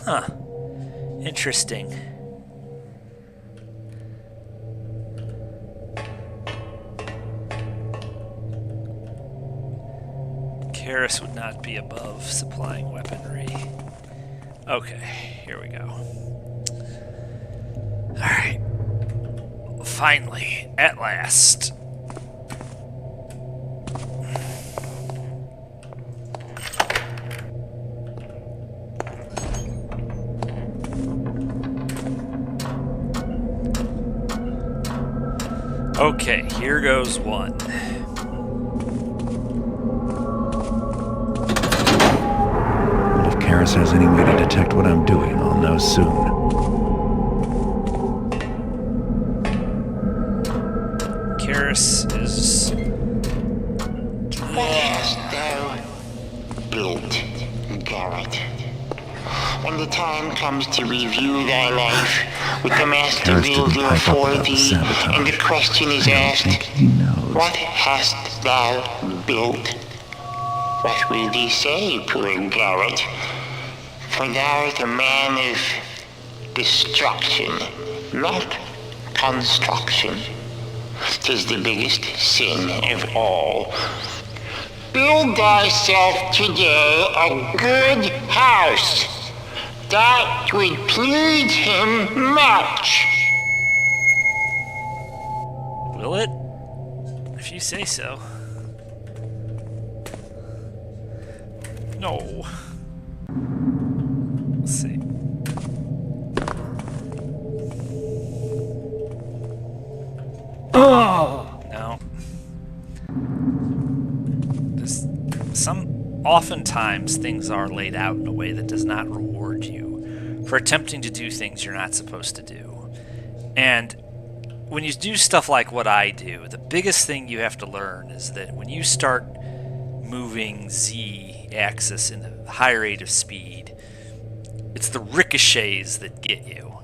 [SPEAKER 1] Huh. Interesting. Karras would not be above supplying weaponry. Okay, here we go. Alright. Finally, at last. Okay, here goes one.
[SPEAKER 2] Well, if Karras has any way to detect what I'm doing, I'll know soon.
[SPEAKER 1] Karras is...
[SPEAKER 4] What hast thou built, Garrett? When the time comes to review thy life with the Master
[SPEAKER 2] Karras didn't
[SPEAKER 4] Builder
[SPEAKER 2] pipe up
[SPEAKER 4] for
[SPEAKER 2] about the
[SPEAKER 4] thee,
[SPEAKER 2] sabotage.
[SPEAKER 4] and the question is
[SPEAKER 2] I don't
[SPEAKER 4] asked,
[SPEAKER 2] think he knows.
[SPEAKER 4] what hast thou built? What will thee say, poor Garrett? For thou art a man of destruction, not construction. 'Tis the biggest sin of all. Build thyself today a good house. That would please him much.
[SPEAKER 1] Will it? If you say so. No. Let's see. No. Oftentimes things are laid out in a way that does not reward you for attempting to do things you're not supposed to do. And when you do stuff like what I do, the biggest thing you have to learn is that when you start moving Z-axis in a high rate of speed, it's the ricochets that get you.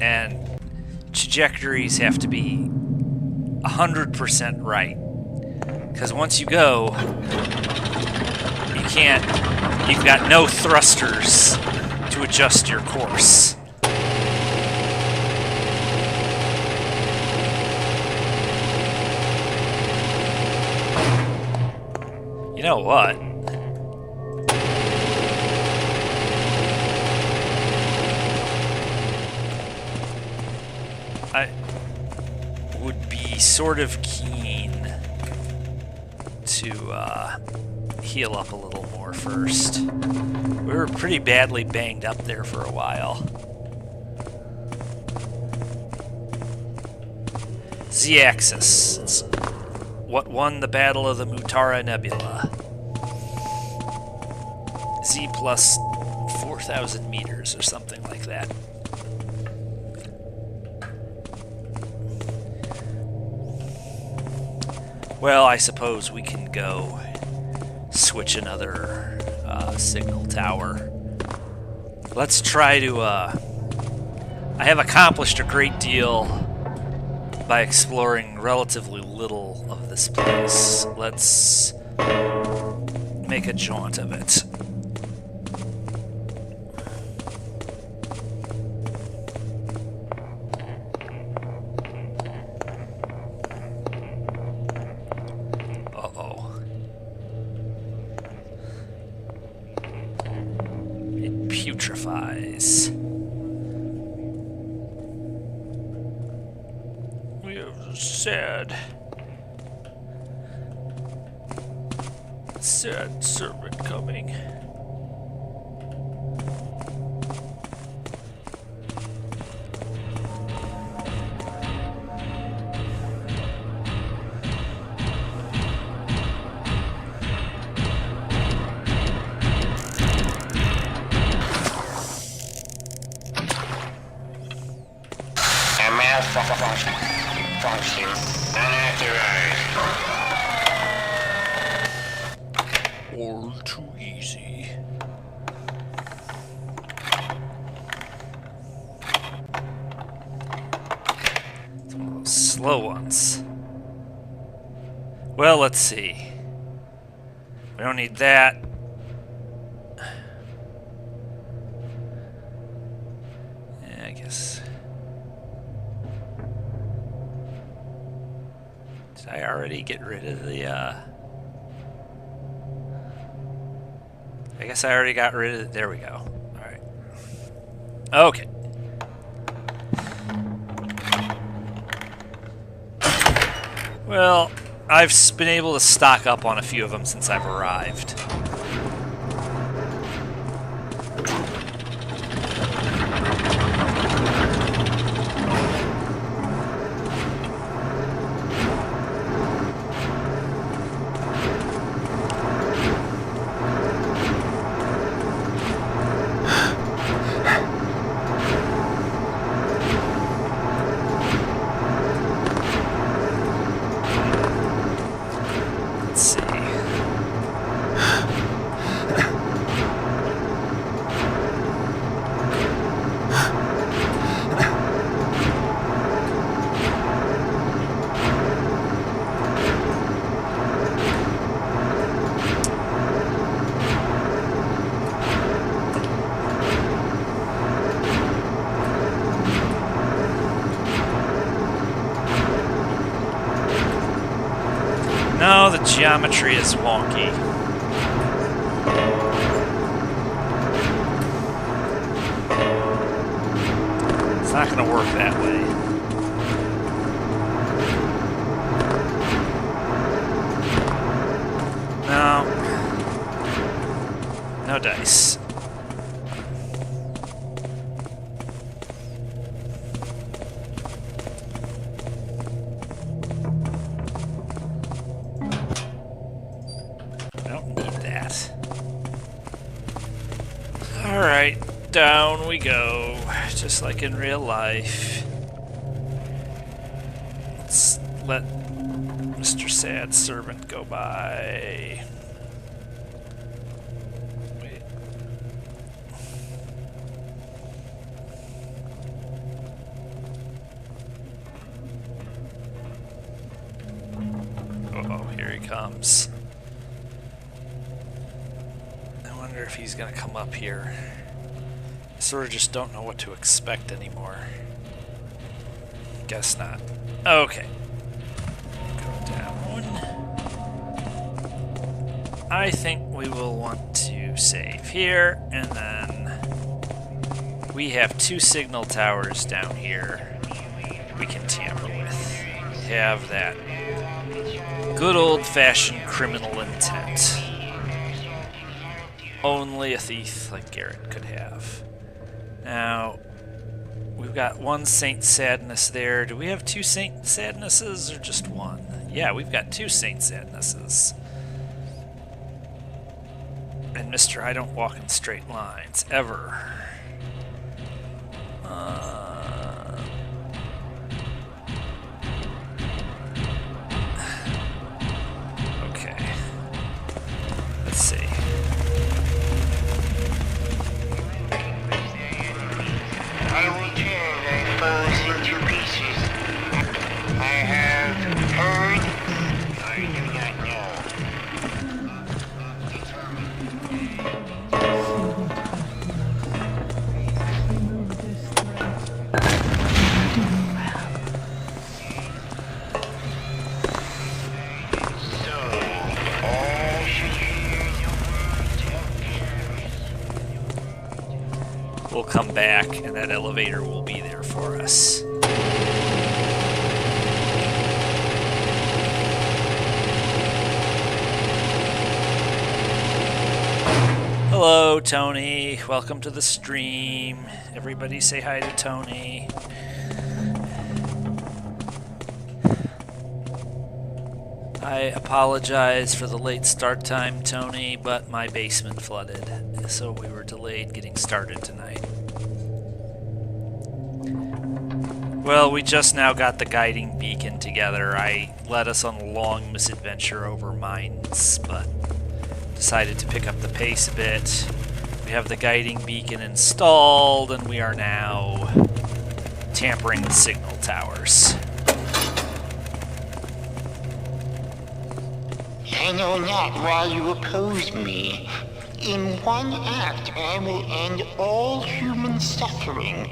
[SPEAKER 1] And trajectories have to be 100% right. Because once you go, you've got no thrusters to adjust your course. You know what? I would be sort of keen to heal up a little more first. We were pretty badly banged up there for a while. Z-axis. It's what won the Battle of the Mutara Nebula. Z plus 4,000 meters or something like that. Well, I suppose we can go switch another signal tower. Let's try to... I have accomplished a great deal by exploring relatively little of this place. Let's make a jaunt of it. Uh-oh. It putrefies. We have a sad servant coming.
[SPEAKER 4] Function unauthorized.
[SPEAKER 1] All too easy. It's one of those slow ones. Well, let's see. We don't need that. Yeah, I guess. Did I already get rid of the, I guess I already got rid of it. There we go. Alright. Okay. Well, I've been able to stock up on a few of them since I've arrived. Let's see. No, the geometry is wonky. It's not going to work that way. No. No dice. I don't need that. Alright, down we go. Just like in real life. Let's let Mr. Sad Servant go by. Wait. Uh-oh, here he comes. I wonder if he's gonna come up here. I sort of just don't know what to expect anymore. Guess not. Okay. Go down. I think we will want to save here, and then we have 2 signal towers down here we can tamper with. Have that good old-fashioned criminal intent. Only a thief like Garrett could have. Now, we've got 1 Saint Sadness there. Do we have 2 Saint Sadnesses or just 1? Yeah, we've got 2 Saint Sadnesses. And Mr. I don't walk in straight lines, ever. Okay. Let's see.
[SPEAKER 5] I will tear thy foes into pieces. I have heard, I do not know.
[SPEAKER 3] Remove this threat. Doing well.
[SPEAKER 5] So, all should hear your words, Karras.
[SPEAKER 1] We'll come back, and that elevator will be there for us. Hello, Tony. Welcome to the stream. Everybody say hi to Tony. I apologize for the late start time, Tony, but my basement flooded, so we were delayed getting started tonight. Well, we just now got the guiding beacon together. I led us on a long misadventure over mines, but decided to pick up the pace a bit. We have the guiding beacon installed, and we are now tampering with signal towers.
[SPEAKER 4] I know not why you oppose me. In one act, I will end all human suffering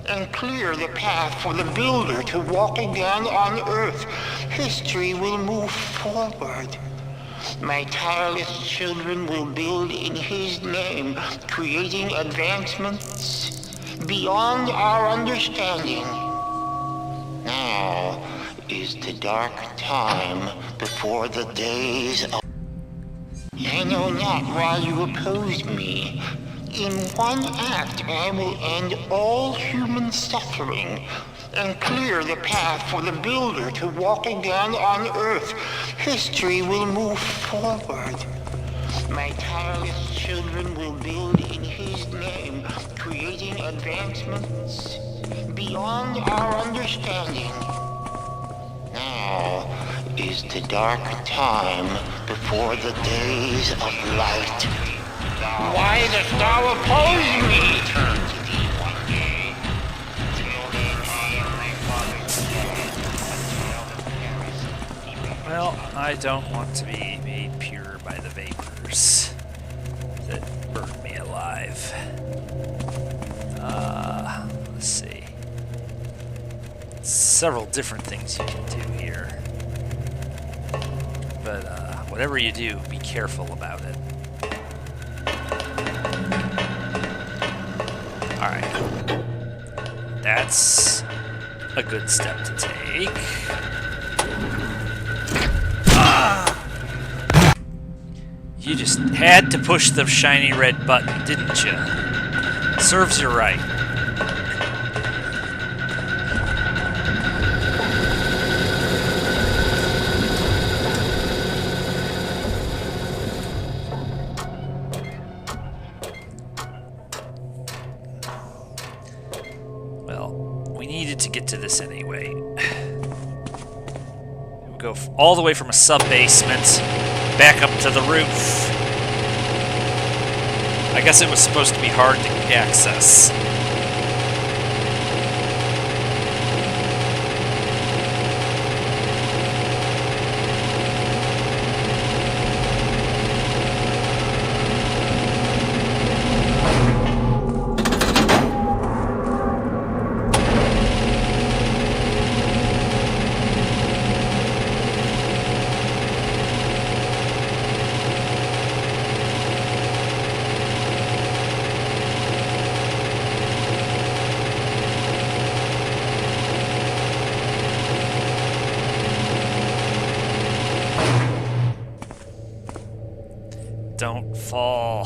[SPEAKER 4] and clear the path for the Builder to walk again on Earth. History will move forward. My tireless children will build in his name, creating advancements beyond our understanding. Now is the dark time before the days of... I know not why you oppose me. In one act, I will end all human suffering and clear the path for the Builder to walk again on Earth. History will move forward. My tireless children will build in his name, creating advancements beyond our understanding. Now is the dark time before the days of light. Why dost thou oppose me? Turn to thee one day. Till then I am my father's child.
[SPEAKER 1] Well, I don't want to be made pure by the vapors that burn me alive. Let's see. Several different things you can do here. But whatever you do, be careful about it. Alright. That's a good step to take. You just had to push the shiny red button, didn't you? Serves you right. To get to this anyway. We'll go all the way from a sub-basement back up to the roof. I guess it was supposed to be hard to access. Don't fall.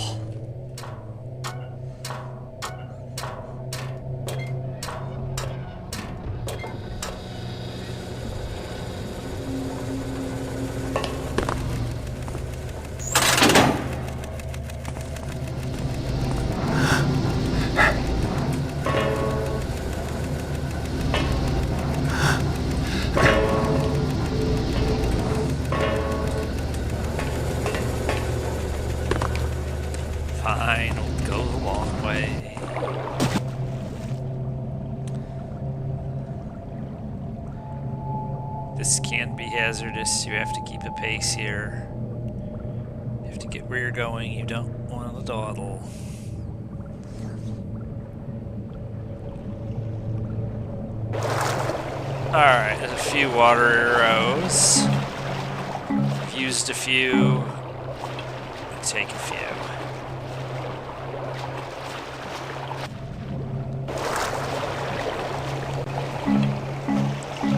[SPEAKER 1] Fine, we'll go the long way. This can be hazardous. You have to keep a pace here. You have to get where you're going. You don't want to dawdle. Alright, there's a few water arrows. I've used a few. Take a few.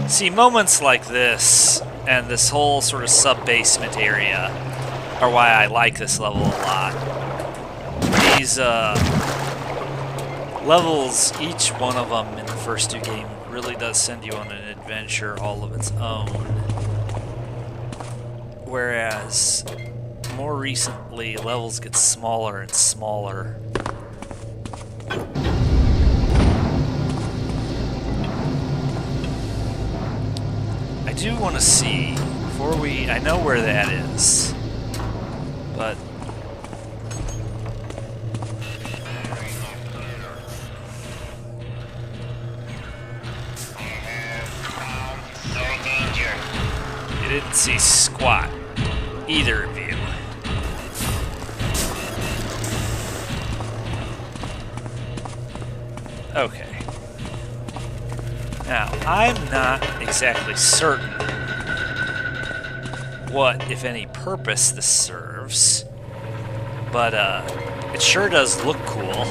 [SPEAKER 1] See, moments like this, and this whole sort of sub-basement area, are why I like this level a lot. These levels, each one of them in the first two games, really does send you on an adventure all of its own. Whereas, more recently, levels get smaller and smaller. I do want to see, before we... I know where that is, but... You didn't see squat, either of you. Okay. Now, I'm not exactly certain what, if any, purpose this serves, but it sure does look cool.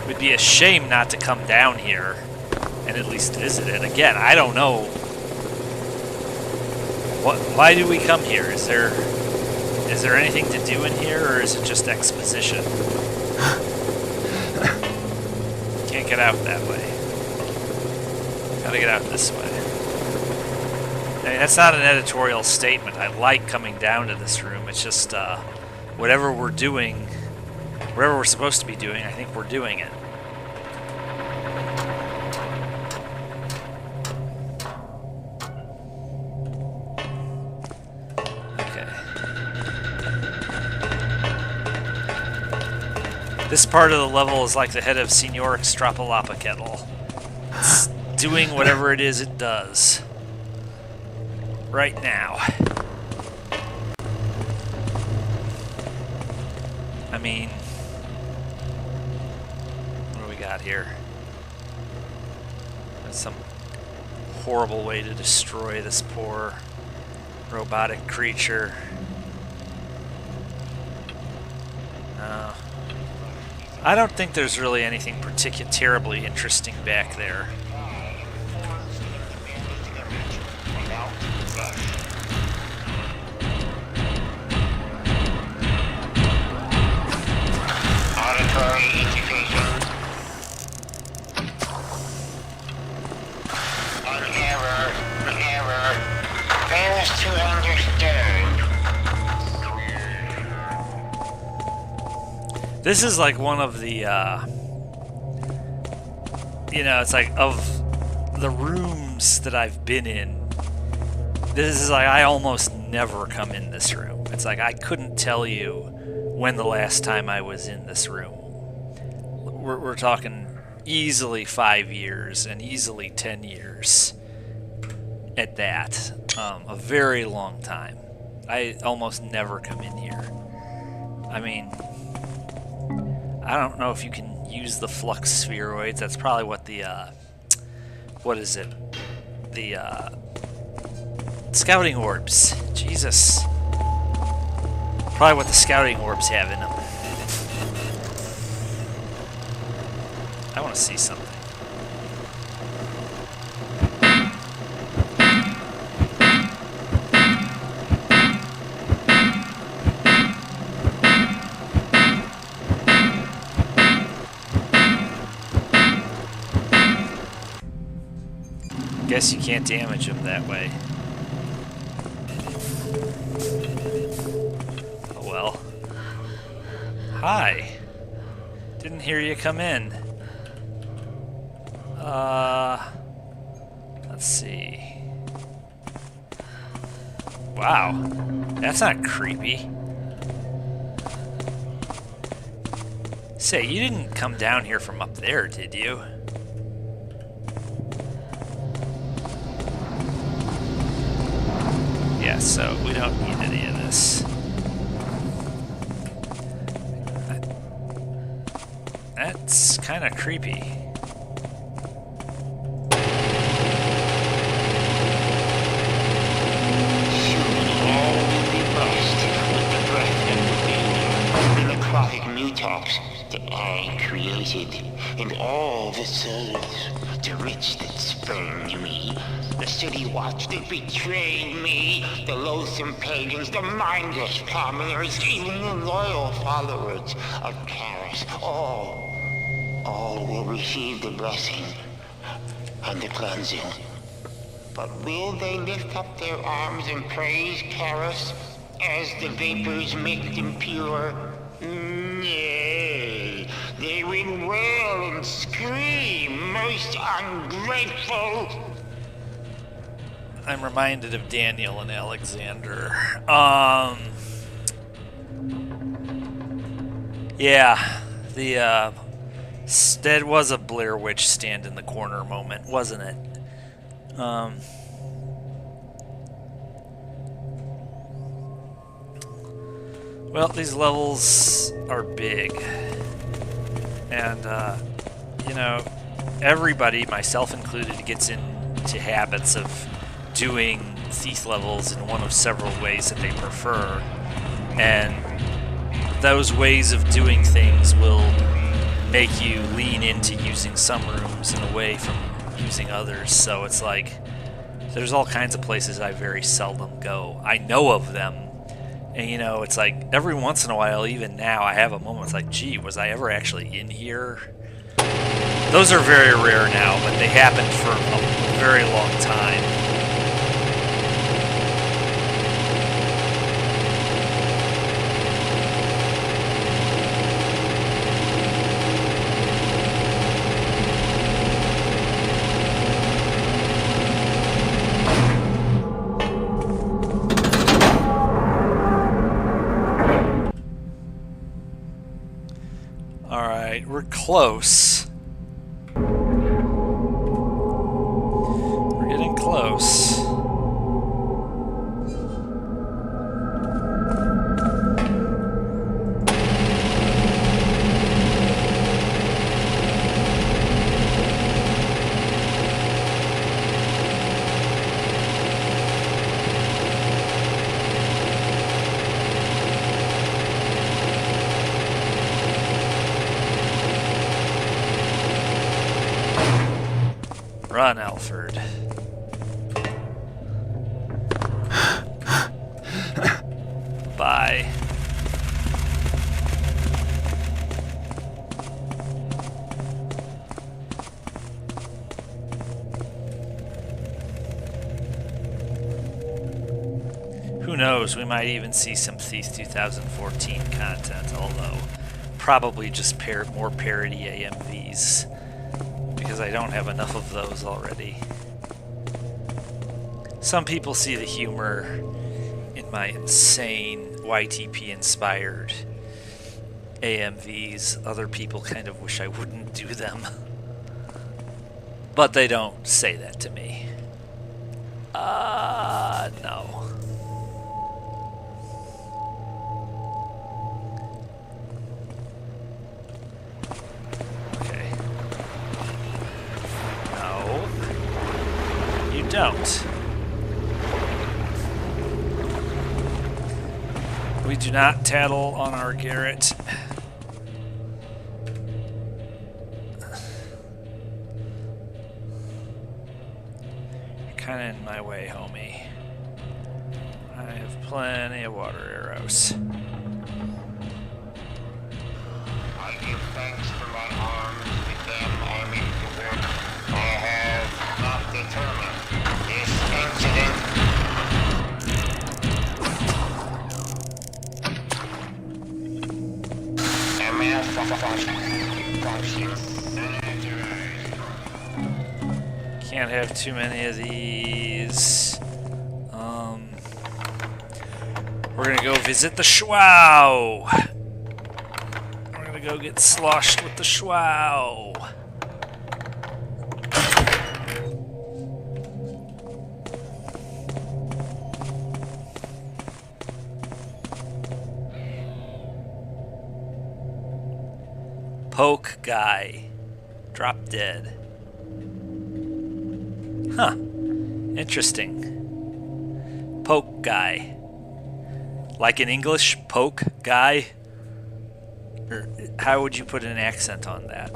[SPEAKER 1] It would be a shame not to come down here and at least visit it. Again, I don't know. Why do we come here? Is there anything to do in here, or is it just exposition? Can't get out that way. Gotta get out this way. I mean, that's not an editorial statement. I like coming down to this room. It's just, whatever we're doing, whatever we're supposed to be doing, I think we're doing it. Okay. This part of the level is like the head of Senor Extrapolapa Kettle. It's doing whatever it is it does. Right now. I mean, what do we got here? That's some horrible way to destroy this poor robotic creature. No. I don't think there's really anything terribly interesting back there.
[SPEAKER 5] Auditory education. An error. Fails to understand.
[SPEAKER 1] This is like one of the, you know, it's like of the rooms that I've been in, this is like I almost never come in this room. It's like I couldn't tell you when the last time I was in this room. We're talking easily 5 years and easily 10 years at that. A very long time. I almost never come in here. I mean, I don't know if you can use the flux spheroids. That's probably what the, what is it? The, scouting orbs. Jesus. Probably what the scouting orbs have in them. I want to see something. Guess you can't damage them that way. Oh well. Hi. Didn't hear you come in. Let's see. Wow. That's not creepy. Say, you didn't come down here from up there, did you? Yeah, so we don't need any of this. That's kind of creepy.
[SPEAKER 4] That I created, and all the souls, the rich that spurned me, the city watch that betrayed me, the loathsome pagans, the mindless commoners, even the loyal followers of Karras, all will receive the blessing and the cleansing. But will they lift up their arms and praise Karras as the vapors make them pure? Nay, they will wail and scream, most ungrateful.
[SPEAKER 1] I'm reminded of Daniel and Alexander. Yeah, the that was a Blair Witch stand in the corner moment, wasn't it? Well, these levels are big, and you know, everybody, myself included, gets into habits of doing thief levels in one of several ways that they prefer. And those ways of doing things will make you lean into using some rooms and away from using others. So it's like, there's all kinds of places I very seldom go. I know of them. And, you know, it's like every once in a while, even now, I have a moment. It's like, gee, was I ever actually in here? Those are very rare now, but they happened for a very long time. Alright, we're close. We're getting close. Run, Alfred. Bye. Who knows, we might even see some Thief 2014 content, although probably just more parody AMVs. Because I don't have enough of those already. Some people see the humor in my insane YTP-inspired AMVs. Other people kind of wish I wouldn't do them. But they don't say that to me. No. Don't. We do not tattle on our Garrett. You're kind of in my way, homie. I have plenty of water arrows.
[SPEAKER 5] I give thanks for my arms. With them I mean to work. I have not determined this incident. A malfunction.
[SPEAKER 1] Can't have too many of these. We're gonna go visit the Schwau. We're gonna go get sloshed with the Schwau. Poke guy. Drop dead. Huh. Interesting. Poke guy. Like in English, poke guy? Or how would you put an accent on that?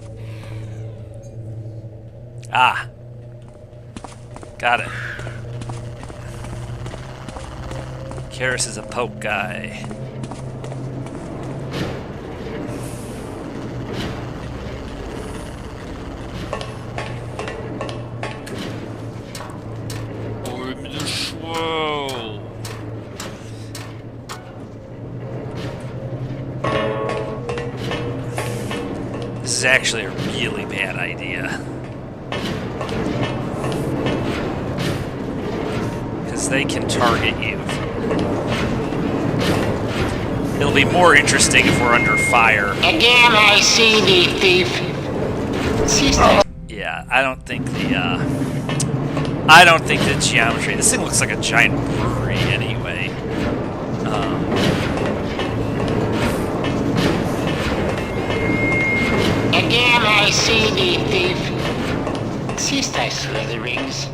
[SPEAKER 1] Ah. Got it. Karras is a poke guy. Whoa. This is actually a really bad idea. Because they can target you. It'll be more interesting if we're under fire.
[SPEAKER 4] Again, I see the thief. Sister.
[SPEAKER 1] Yeah, I don't think the geometry. This thing looks like a giant brewery anyway.
[SPEAKER 4] Again, I see the thief. Sister Slitherings,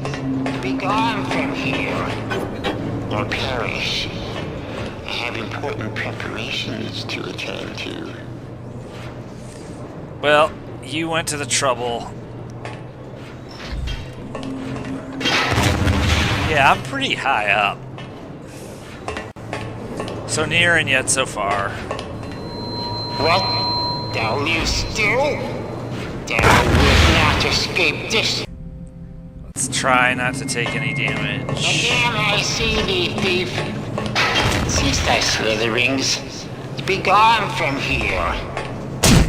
[SPEAKER 4] be gone from here. or perish. I have important preparations to attend to.
[SPEAKER 1] Well, you went to the trouble. Yeah, I'm pretty high up. So near and yet so far.
[SPEAKER 4] What? Thou live still? Thou wilt not escape this.
[SPEAKER 1] Let's try not to take any damage.
[SPEAKER 4] Again I see thee, thief. Cease thy slitherings. Be gone from here,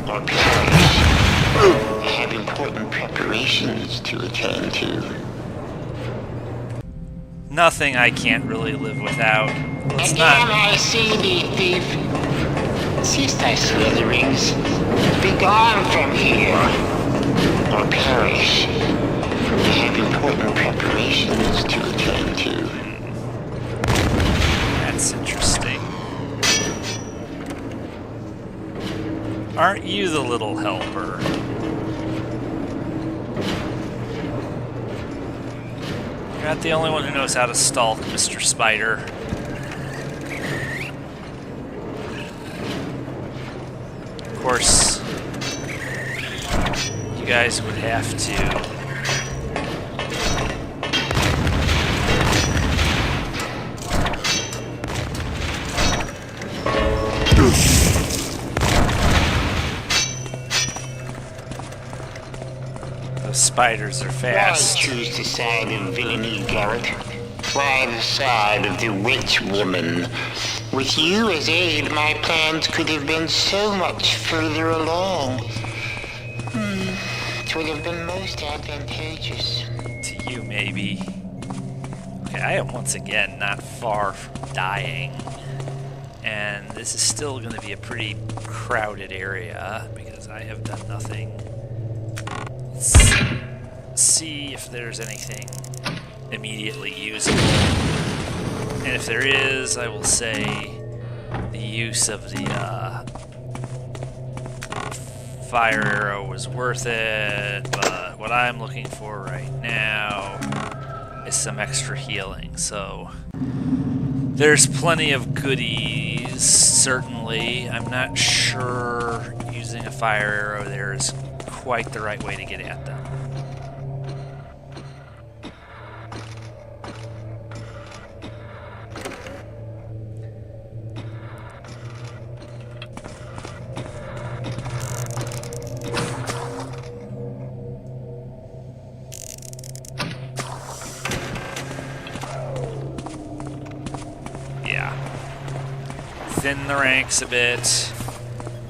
[SPEAKER 4] or perish. I have important preparations to attend to.
[SPEAKER 1] Nothing I can't really live without. It's
[SPEAKER 4] Again
[SPEAKER 1] not.
[SPEAKER 4] I see thee, thief. Cease thy slitherings. Be gone from here, or perish. I have important preparations to attend to.
[SPEAKER 1] That's interesting. Aren't you the little helper? You're not the only one who knows how to stalk, Mr. Spider. Of course, you guys would have to those spiders are fast.
[SPEAKER 4] Why choose the side of villainy, Garrett? Why the side of the witch woman? With you as aid, my plans could have been so much further along. It would have been most advantageous.
[SPEAKER 1] To you, maybe. Okay, I am once again not far from dying. And this is still going to be a pretty crowded area because I have done nothing. Let's see if there's anything immediately usable. And if there is, I will say the use of the fire arrow was worth it, but what I'm looking for right now is some extra healing. So there's plenty of goodies, certainly. I'm not sure using a fire arrow there is quite the right way to get at them. Thin the ranks a bit.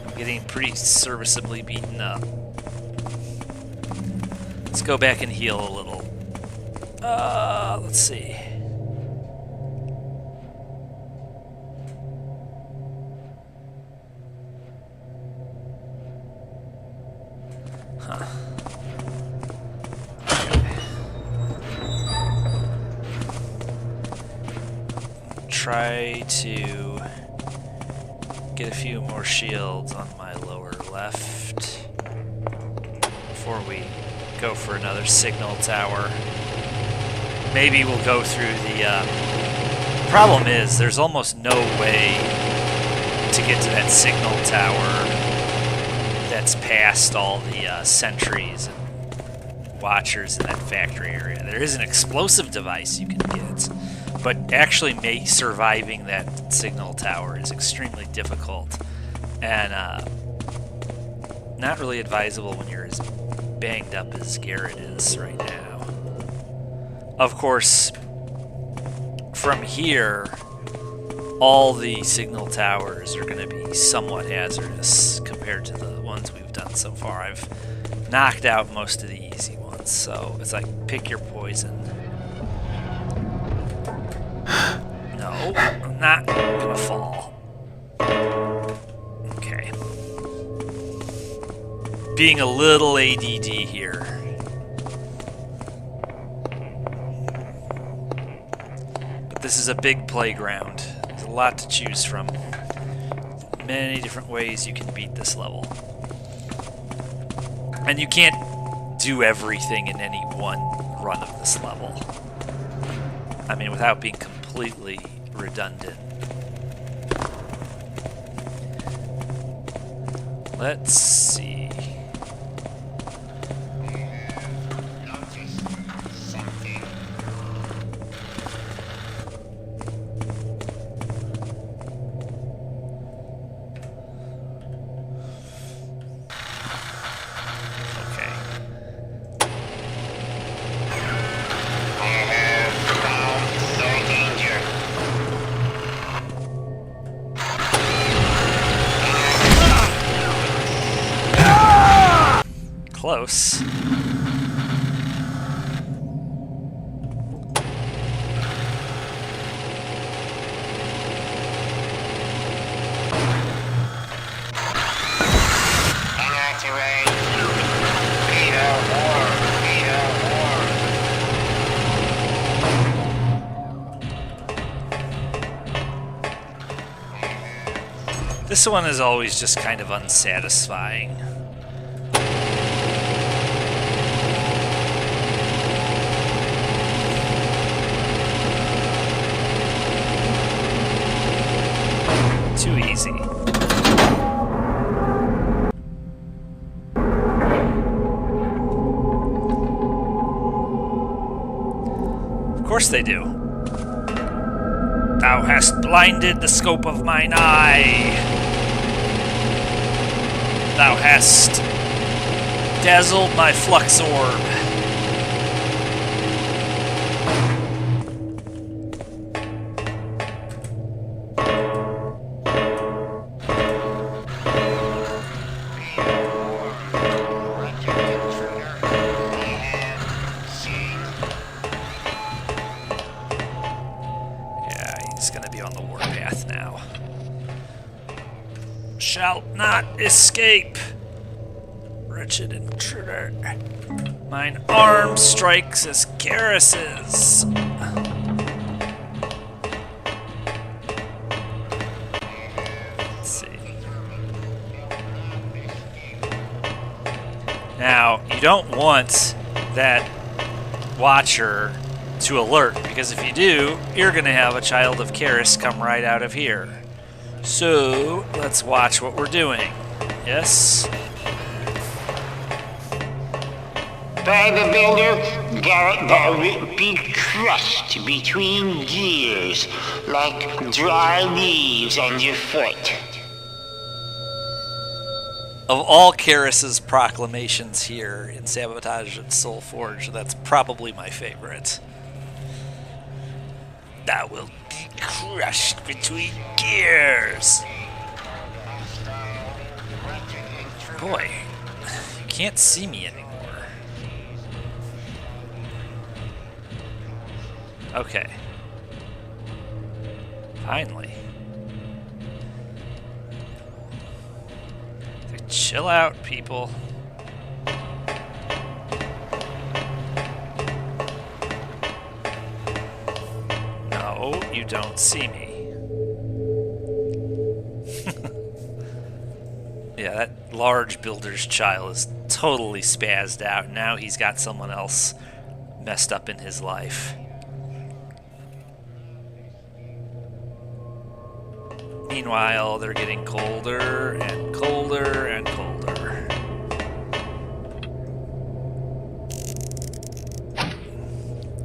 [SPEAKER 1] I'm getting pretty serviceably beaten up. Let's go back and heal a little. Let's see. Huh. Try to get a few more shields on my lower left before we go for another signal tower. Maybe we'll go through the... problem is, there's almost no way to get to that signal tower that's past all the sentries and watchers in that factory area. There is an explosive device you can get, but actually surviving that signal tower is extremely difficult and not really advisable when you're as banged up as Garrett is right now. Of course, from here, all the signal towers are going to be somewhat hazardous compared to the ones we've done so far. I've knocked out most of the easy ones, so it's like pick your poison. No, I'm not gonna fall. Okay. Being a little ADD here. But this is a big playground. There's a lot to choose from. Many different ways you can beat this level. And you can't do everything in any one run of this level. I mean, without being completely completely redundant. Let's see.
[SPEAKER 5] Notice something.
[SPEAKER 1] Okay.
[SPEAKER 5] I have found the danger.
[SPEAKER 1] Close.
[SPEAKER 5] Unauthorized. Beta war. Beta war.
[SPEAKER 1] This one is always just kind of unsatisfying. Too easy. Of course they do. Thou hast blinded the scope of mine eye. Thou hast dazzled my flux orb. Shalt not escape, wretched intruder. Mine arm strikes as Karras's. Let's see. Now, you don't want that watcher to alert, because if you do, you're going to have a child of Karras come right out of here. So, let's watch what we're doing. Yes?
[SPEAKER 4] By the builder, Garrett, thou wilt be crushed between gears like dry leaves underfoot.
[SPEAKER 1] Of all Karras's proclamations here in Sabotage and SoulForge, that's probably my favorite. Thou wilt be crushed between gears. Boy, you can't see me anymore. Okay. Finally. Chill out, people. No, you don't see me. Yeah, that large builder's child is totally spazzed out. Now he's got someone else messed up in his life. Meanwhile, they're getting colder and colder and colder.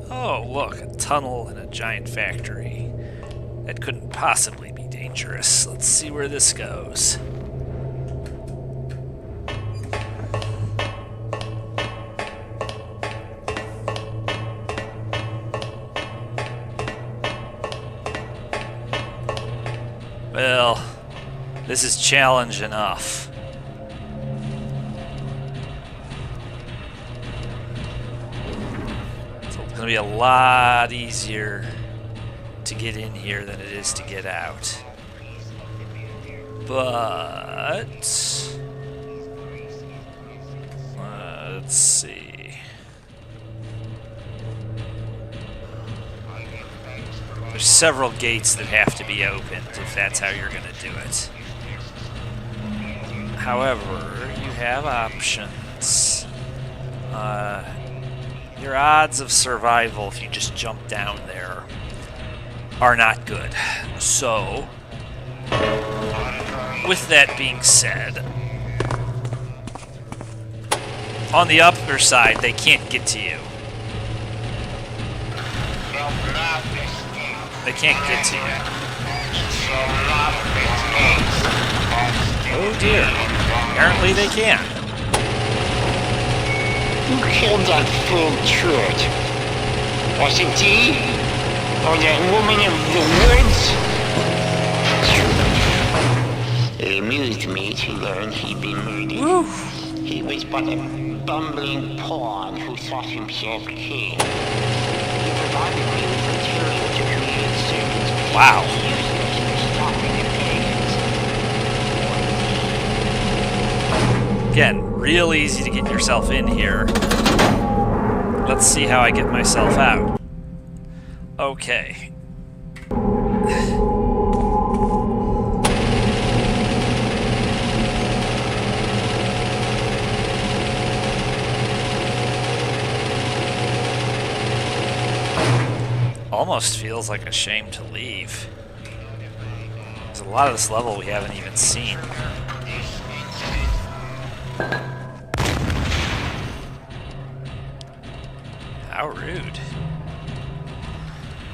[SPEAKER 1] Oh, look, a tunnel and a giant factory. That couldn't possibly be dangerous. Let's see where this goes. Well, this is challenge enough. So it's going to be a lot easier to get in here than it is to get out. But let's see. There's several gates that have to be opened if that's how you're going to do it. However, you have options. Your odds of survival if you just jump down there are not good. So, with that being said, on the upper side, they can't get to you. They can't get to you. Oh dear. Apparently they can.
[SPEAKER 4] Who killed that fool Truett? Was it thee? Or that woman of the woods? It amused me to learn he'd been murdered.
[SPEAKER 1] Woo.
[SPEAKER 4] He was but a bumbling pawn who thought himself king. He provided me with material to create servants.
[SPEAKER 1] Wow.
[SPEAKER 4] Useless for stopping the pagans.
[SPEAKER 1] Again, real easy to get yourself in here. Let's see how I get myself out. Okay. Almost feels like a shame to leave. There's a lot of this level we haven't even seen. How rude.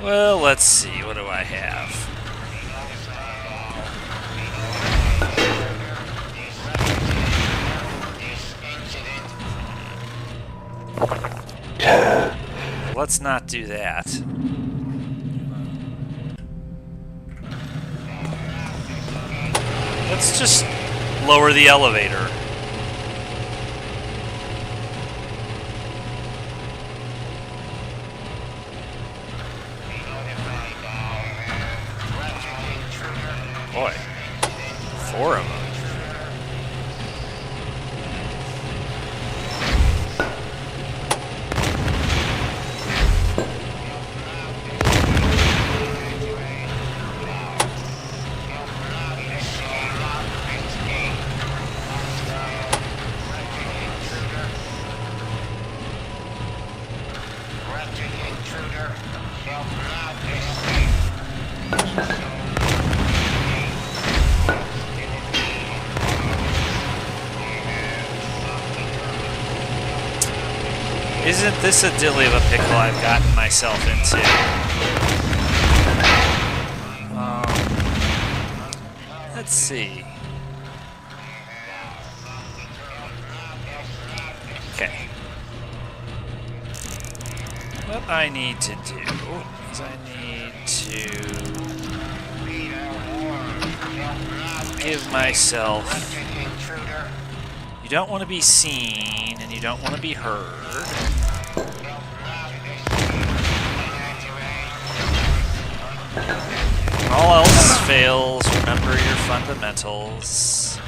[SPEAKER 1] Well, let's see. What do I have? Let's not do that. Let's just lower the elevator. Boy, 4 of them. Isn't this a dilly of a pickle I've gotten myself into? Let's see. Okay. What I need to do is I need to give myself... You don't want to be seen, and you don't want to be heard. When all else fails, remember your fundamentals.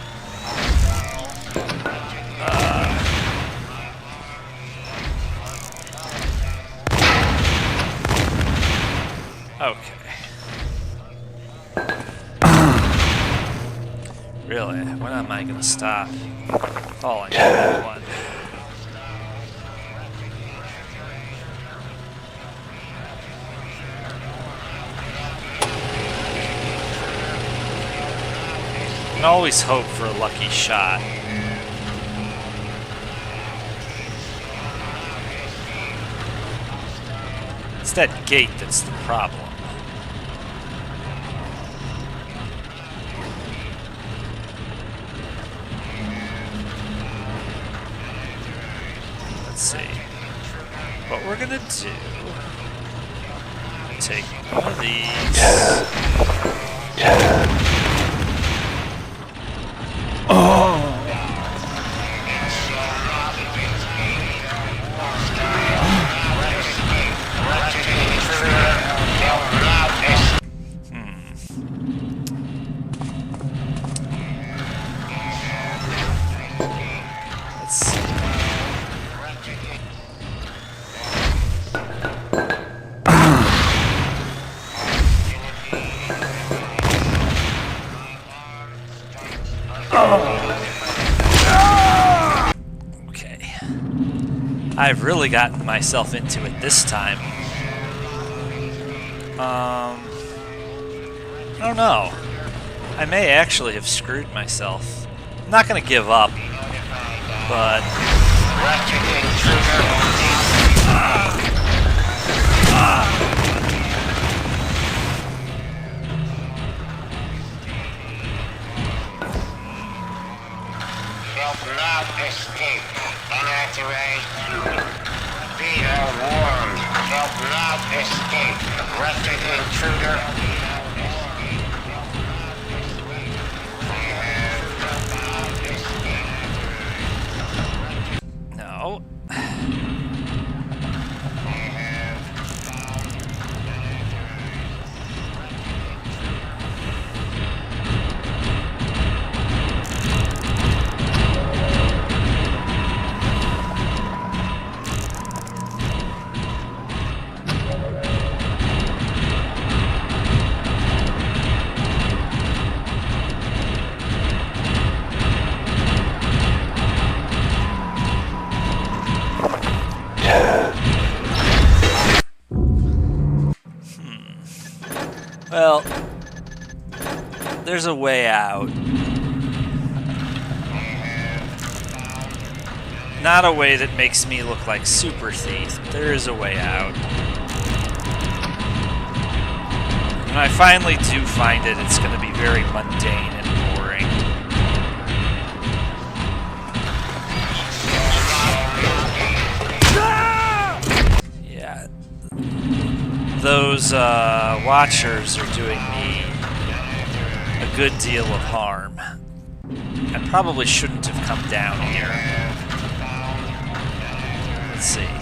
[SPEAKER 1] Okay. Really? When am I gonna stop falling on that one? You can always hope for a lucky shot. It's that gate that's the problem. Let's see. What we're gonna do... Take one of these... Let's see. Okay. I've really gotten myself into it this time. I don't know. I may actually have screwed myself. I'm not gonna give up, but
[SPEAKER 5] Help not escape. Unauthorized. Be warned. Help not escape. Wretched intruder.
[SPEAKER 1] no. Well, there's a way out. Not a way that makes me look like Super Thief. There is a way out. When I finally do find it, it's going to be very mundane and boring. Yeah. Those watchers are doing me a good deal of harm. I probably shouldn't have come down here. Let's see.